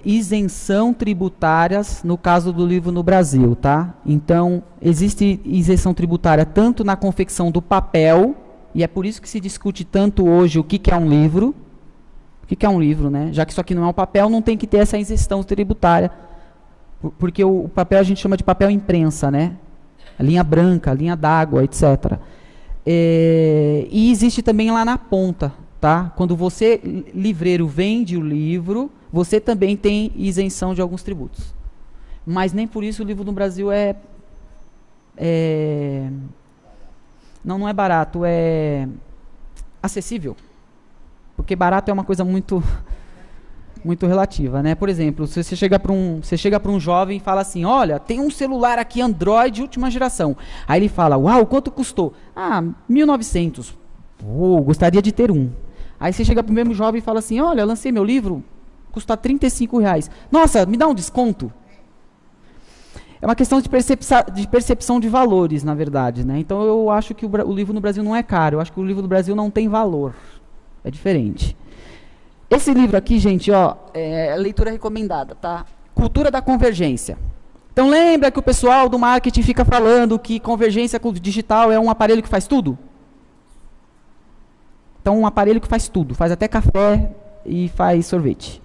isenção tributárias no caso do livro no Brasil, tá? Então, existe isenção tributária tanto na confecção do papel, e é por isso que se discute tanto hoje o que é um livro. O que é um livro, né? Já que isso aqui não é um papel, não tem que ter essa isenção tributária, porque o papel a gente chama de papel imprensa, né? A linha branca, a linha d'água, etc. E existe também lá na ponta. Tá? Quando você, livreiro, vende o livro, você também tem isenção de alguns tributos. Mas nem por isso o livro no Brasil não é barato, é acessível. Porque barato é uma coisa muito relativa, né? Por exemplo, se você chega para um jovem e fala assim, olha, tem um celular aqui Android última geração. Aí ele fala, uau, quanto custou? 1.900. Gostaria de ter um. Aí você chega para o mesmo jovem e fala assim, olha, lancei meu livro, custa R$35. Nossa, me dá um desconto. É uma questão de percepção de valores, na verdade, né? Então eu acho que o livro no Brasil não é caro, eu acho que o livro no Brasil não tem valor. É diferente. Esse livro aqui, gente, ó, é leitura recomendada, tá? Cultura da Convergência. Então lembra que o pessoal do marketing fica falando que convergência digital é um aparelho que faz tudo? Então um aparelho que faz tudo, faz até café e faz sorvete.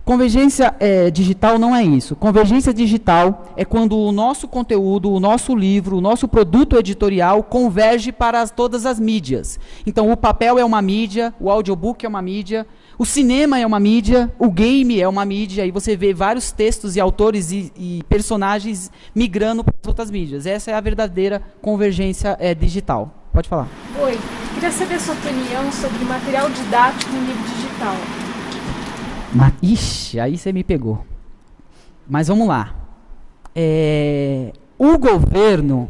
Convergência digital não é isso. Convergência digital é quando o nosso conteúdo, o nosso livro, o nosso produto editorial converge para todas as mídias. Então, o papel é uma mídia, o audiobook é uma mídia, o cinema é uma mídia, o game é uma mídia, e você vê vários textos e autores e personagens migrando para as outras mídias. Essa é a verdadeira convergência digital. Pode falar. Oi, queria saber a sua opinião sobre material didático em livro digital. Ixi, aí você me pegou. Mas vamos lá. O governo...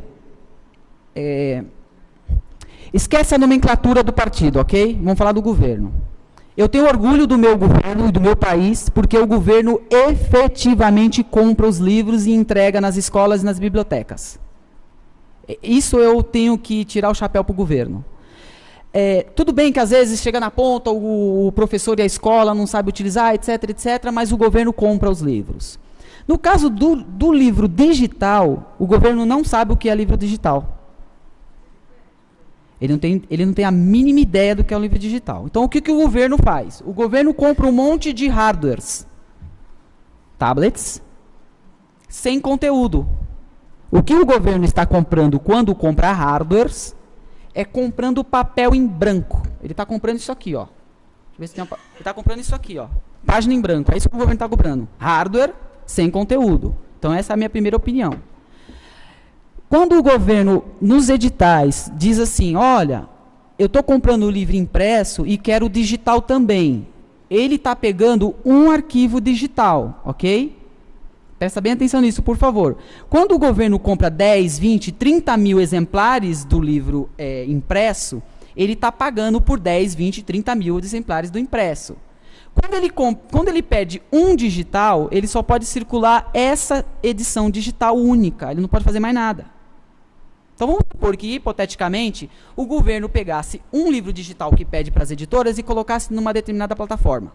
esquece a nomenclatura do partido, ok? Vamos falar do governo. Eu tenho orgulho do meu governo e do meu país, porque o governo efetivamente compra os livros e entrega nas escolas e nas bibliotecas. Isso eu tenho que tirar o chapéu para o governo. Tudo bem que às vezes chega na ponta, o professor e a escola não sabem utilizar, etc, etc, mas o governo compra os livros. No caso do livro digital, o governo não sabe o que é livro digital. Ele não tem a mínima ideia do que é um livro digital. Então, o que o governo faz? O governo compra um monte de hardwares, tablets, sem conteúdo. O que o governo está comprando quando compra hardwares é comprando papel em branco. Ele está comprando isso aqui, ó. Deixa eu ver se tem ele está comprando isso aqui, ó. Página em branco. É isso que o governo está comprando. Hardware sem conteúdo. Então, essa é a minha primeira opinião. Quando o governo, nos editais, diz assim, olha, eu estou comprando o livro impresso e quero digital também. Ele está pegando um arquivo digital, ok? Presta bem atenção nisso, por favor. Quando o governo compra 10, 20, 30 mil exemplares do livro impresso, ele está pagando por 10, 20, 30 mil exemplares do impresso. Quando ele pede um digital, ele só pode circular essa edição digital única. Ele não pode fazer mais nada. Então, vamos supor que, hipoteticamente, o governo pegasse um livro digital que pede para as editoras e colocasse numa determinada plataforma.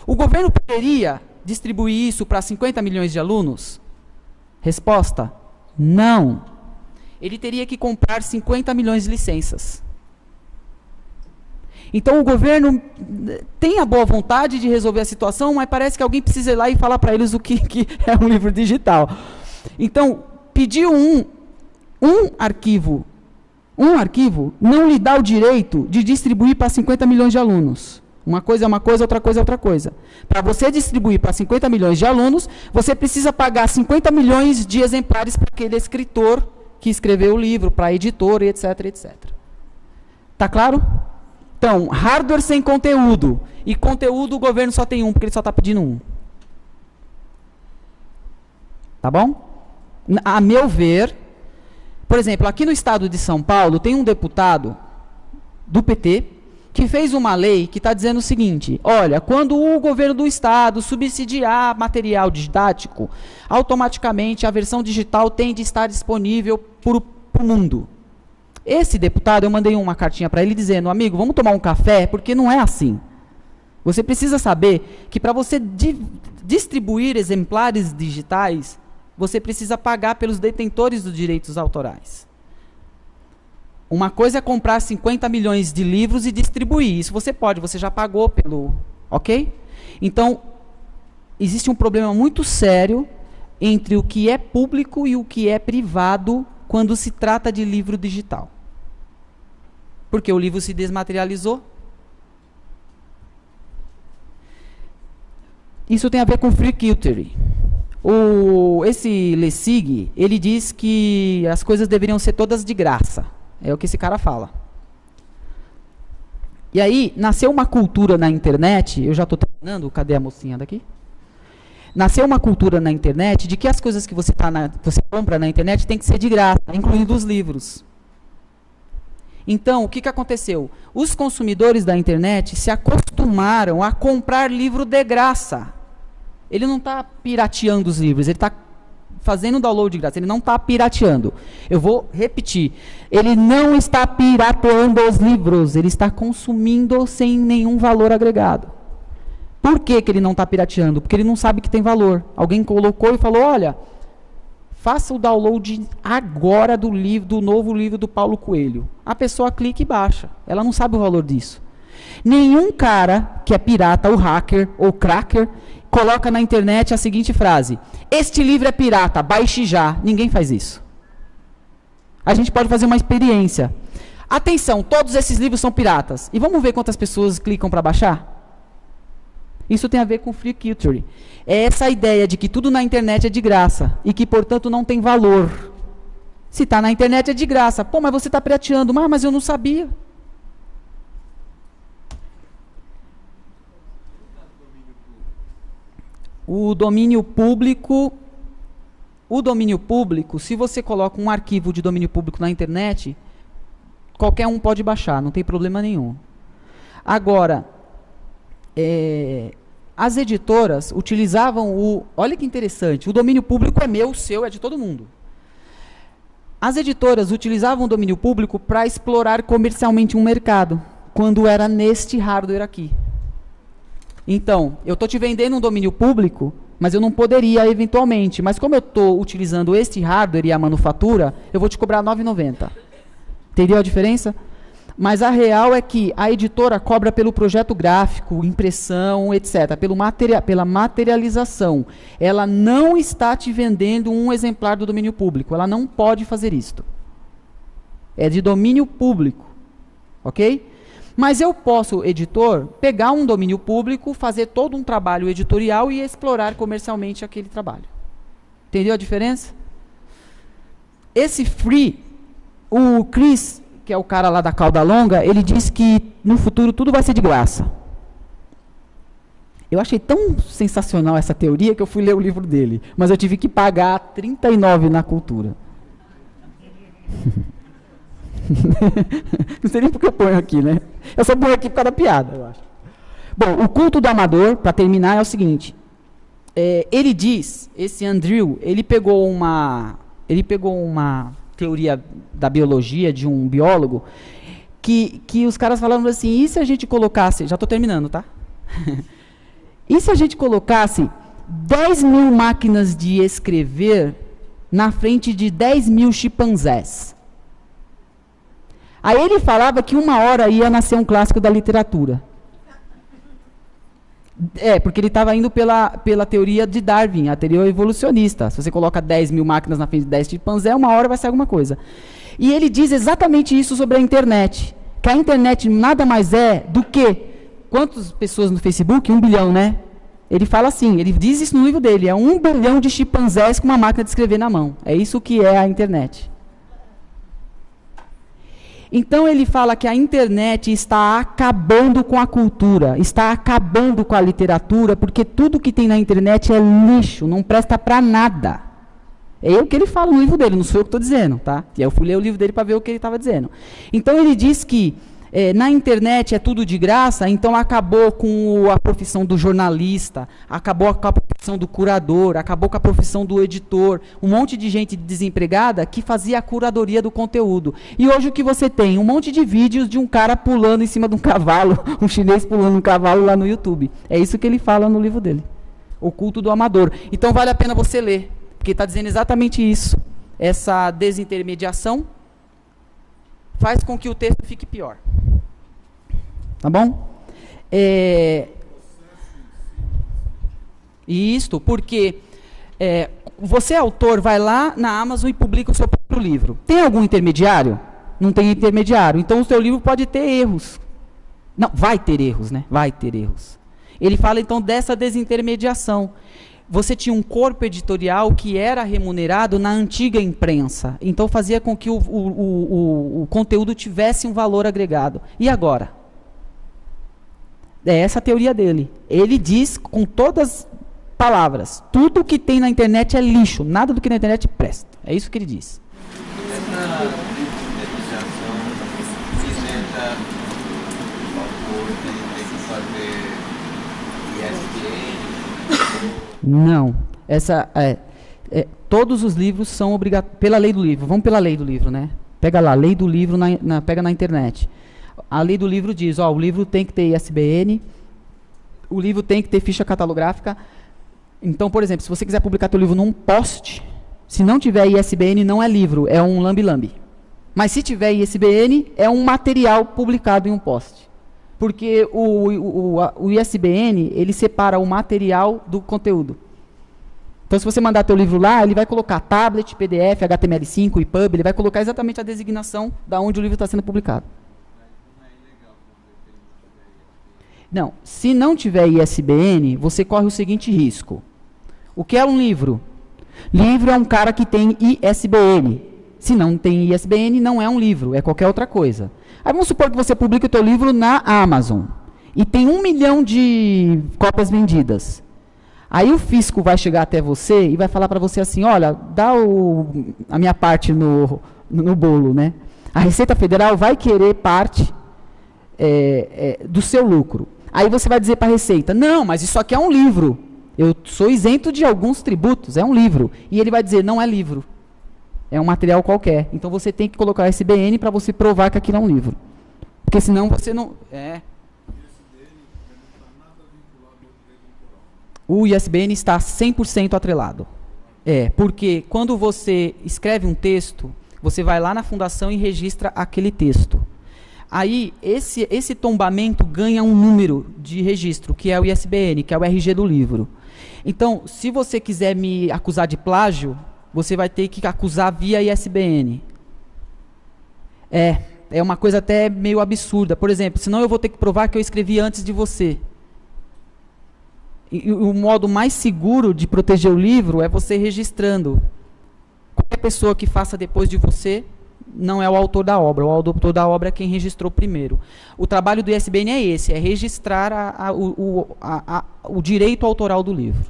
O governo poderia distribuir isso para 50 milhões de alunos? Resposta: não. Ele teria que comprar 50 milhões de licenças. Então, o governo tem a boa vontade de resolver a situação, mas parece que alguém precisa ir lá e falar para eles o que é um livro digital. Então, pedir um arquivo não lhe dá o direito de distribuir para 50 milhões de alunos. Uma coisa é uma coisa, outra coisa é outra coisa. Para você distribuir para 50 milhões de alunos, você precisa pagar 50 milhões de exemplares para aquele escritor que escreveu o livro, para a editora, etc, etc. Tá claro? Então, hardware sem conteúdo. E conteúdo o governo só tem um, porque ele só está pedindo um. Tá bom? A meu ver, por exemplo, aqui no estado de São Paulo, tem um deputado do PT que fez uma lei que está dizendo o seguinte, olha, quando o governo do estado subsidiar material didático, automaticamente a versão digital tem de estar disponível para o mundo. Esse deputado, eu mandei uma cartinha para ele dizendo, amigo, vamos tomar um café, porque não é assim. Você precisa saber que para você distribuir exemplares digitais, você precisa pagar pelos detentores dos direitos autorais. Uma coisa é comprar 50 milhões de livros e distribuir. Isso você pode, você já pagou pelo... Ok? Então, existe um problema muito sério entre o que é público e o que é privado quando se trata de livro digital. Porque o livro se desmaterializou. Isso tem a ver com free culture. Esse Lessig, ele diz que as coisas deveriam ser todas de graça. É o que esse cara fala. E aí, nasceu uma cultura na internet, eu já estou terminando, cadê a mocinha daqui? Nasceu uma cultura na internet de que as coisas que você compra na internet tem que ser de graça, incluindo os livros. Então, o que aconteceu? Os consumidores da internet se acostumaram a comprar livro de graça. Ele não está pirateando os livros, ele está fazendo download de graça, ele não está pirateando. Eu vou repetir, ele não está pirateando os livros, ele está consumindo sem nenhum valor agregado. Por que que ele não está pirateando? Porque ele não sabe que tem valor. Alguém colocou e falou, olha, faça o download agora do livro, do novo livro do Paulo Coelho. A pessoa clica e baixa, ela não sabe o valor disso. Nenhum cara que é pirata, ou hacker, ou cracker, coloca na internet a seguinte frase: este livro é pirata, baixe já. Ninguém faz isso. A gente pode fazer uma experiência. Atenção, todos esses livros são piratas. E vamos ver quantas pessoas clicam para baixar? Isso tem a ver com free culture. É essa ideia de que tudo na internet é de graça e que, portanto, não tem valor. Se está na internet é de graça. Pô, mas você está pirateando. Mas eu não sabia. O domínio público, se você coloca um arquivo de domínio público na internet, qualquer um pode baixar, não tem problema nenhum. Agora, as editoras utilizavam olha que interessante, o domínio público é meu, seu, é de todo mundo. As editoras utilizavam o domínio público para explorar comercialmente um mercado, quando era neste hardware aqui. Então, eu estou te vendendo um domínio público, mas eu não poderia eventualmente. Mas como eu estou utilizando este hardware e a manufatura, eu vou te cobrar R$ 9,90. Entendeu a diferença? Mas a real é que a editora cobra pelo projeto gráfico, impressão, etc., pela materialização. Ela não está te vendendo um exemplar do domínio público. Ela não pode fazer isto. É de domínio público. Ok? Mas eu posso, editor, pegar um domínio público, fazer todo um trabalho editorial e explorar comercialmente aquele trabalho. Entendeu a diferença? Esse free, o Chris, que é o cara lá da cauda longa, ele diz que no futuro tudo vai ser de graça. Eu achei tão sensacional essa teoria que eu fui ler o livro dele, mas eu tive que pagar R$39 na Cultura. Não sei nem porque eu ponho aqui, né? Eu só ponho aqui por causa da piada, eu acho. Bom, o culto do amador, para terminar, é o seguinte. Ele diz, esse Andrew, ele pegou uma teoria da biologia de um biólogo que os caras falaram assim, e se a gente colocasse, já estou terminando, tá? E se a gente colocasse 10 mil máquinas de escrever na frente de 10 mil chimpanzés? Aí ele falava que uma hora ia nascer um clássico da literatura. Porque ele estava indo pela teoria de Darwin, a teoria evolucionista. Se você coloca 10 mil máquinas na frente de 10 chimpanzés, uma hora vai sair alguma coisa. E ele diz exatamente isso sobre a internet. Que a internet nada mais é do que... Quantas pessoas no Facebook? 1 bilhão, né? Ele fala assim, ele diz isso no livro dele. É 1 bilhão de chimpanzés com uma máquina de escrever na mão. É isso que é a internet. Então ele fala que a internet está acabando com a cultura, está acabando com a literatura, porque tudo que tem na internet é lixo, não presta para nada. É o que ele fala no livro dele, não sou eu que estou dizendo, tá? E eu fui ler o livro dele para ver o que ele estava dizendo. Então ele diz que na internet é tudo de graça, então acabou com a profissão do jornalista, acabou com a profissão do curador, acabou com a profissão do editor, um monte de gente desempregada que fazia a curadoria do conteúdo. E hoje o que você tem? Um monte de vídeos de um cara pulando em cima de um cavalo, um chinês pulando um cavalo lá no YouTube. É isso que ele fala no livro dele, O Culto do Amador. Então vale a pena você ler, porque está dizendo exatamente isso. Essa desintermediação faz com que o texto fique pior. Tá bom? Isto porque você, autor, vai lá na Amazon e publica o seu próprio livro. Tem algum intermediário? Não tem intermediário. Então o seu livro pode ter erros. Não, vai ter erros, né? Vai ter erros. Ele fala então dessa desintermediação. Você tinha um corpo editorial que era remunerado na antiga imprensa. Então fazia com que o conteúdo tivesse um valor agregado. E agora? É essa a teoria dele. Ele diz com todas as palavras, tudo que tem na internet é lixo, nada do que na internet presta. É isso que ele diz. Essa negociação isenta o autor de ter que fazer ISBN? Não. Todos os livros são obrigatórios, pela lei do livro. Vamos pela lei do livro, né? Pega lá, lei do livro, pega na internet. A lei do livro diz, o livro tem que ter ISBN, o livro tem que ter ficha catalográfica. Então, por exemplo, se você quiser publicar teu livro num post, se não tiver ISBN, não é livro, é um lambi-lambi. Mas se tiver ISBN, é um material publicado em um post. Porque o ISBN, ele separa o material do conteúdo. Então, se você mandar teu livro lá, ele vai colocar tablet, PDF, HTML5, EPUB, ele vai colocar exatamente a designação da onde o livro está sendo publicado. Não, se não tiver ISBN, você corre o seguinte risco. O que é um livro? Livro é um cara que tem ISBN. Se não tem ISBN, não é um livro, é qualquer outra coisa. Aí vamos supor que você publica o teu livro na Amazon e tem 1 milhão de cópias vendidas. Aí o fisco vai chegar até você e vai falar para você assim, olha, dá a minha parte no bolo, né? A Receita Federal vai querer parte do seu lucro. Aí você vai dizer para a Receita, não, mas isso aqui é um livro. Eu sou isento de alguns tributos, é um livro. E ele vai dizer, não é livro. É um material qualquer. Então você tem que colocar o ISBN para você provar que aquilo é um livro. Porque senão você não... O ISBN está 100% atrelado. Porque quando você escreve um texto, você vai lá na fundação e registra aquele texto. Aí, esse tombamento ganha um número de registro, que é o ISBN, que é o RG do livro. Então, se você quiser me acusar de plágio, você vai ter que acusar via ISBN. É uma coisa até meio absurda. Por exemplo, senão eu vou ter que provar que eu escrevi antes de você. E o modo mais seguro de proteger o livro é você registrando. Qualquer pessoa que faça depois de você não é o autor da obra. O autor da obra é quem registrou primeiro. O trabalho do ISBN é esse, é registrar o direito autoral do livro.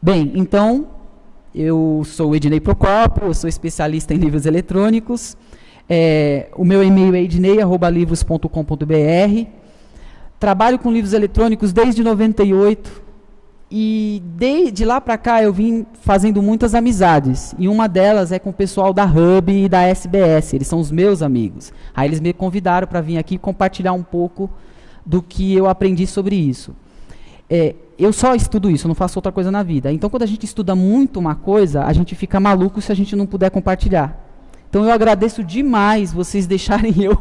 Bem, então, eu sou o Ednei Procópio, eu sou especialista em livros eletrônicos. O meu e-mail é ednei@livros.com.br. Trabalho com livros eletrônicos desde 98 e de lá para cá eu vim fazendo muitas amizades. E uma delas é com o pessoal da Hub e da SBS, eles são os meus amigos. Aí eles me convidaram para vir aqui compartilhar um pouco do que eu aprendi sobre isso. Eu só estudo isso, eu não faço outra coisa na vida. Então, quando a gente estuda muito uma coisa, a gente fica maluco se a gente não puder compartilhar. Então, eu agradeço demais vocês deixarem eu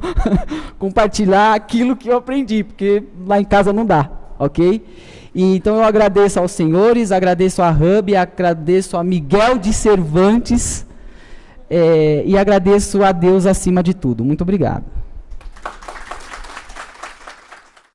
compartilhar aquilo que eu aprendi, porque lá em casa não dá, ok? Então, eu agradeço aos senhores, agradeço à Hub, agradeço a Miguel de Cervantes e agradeço a Deus acima de tudo. Muito obrigado.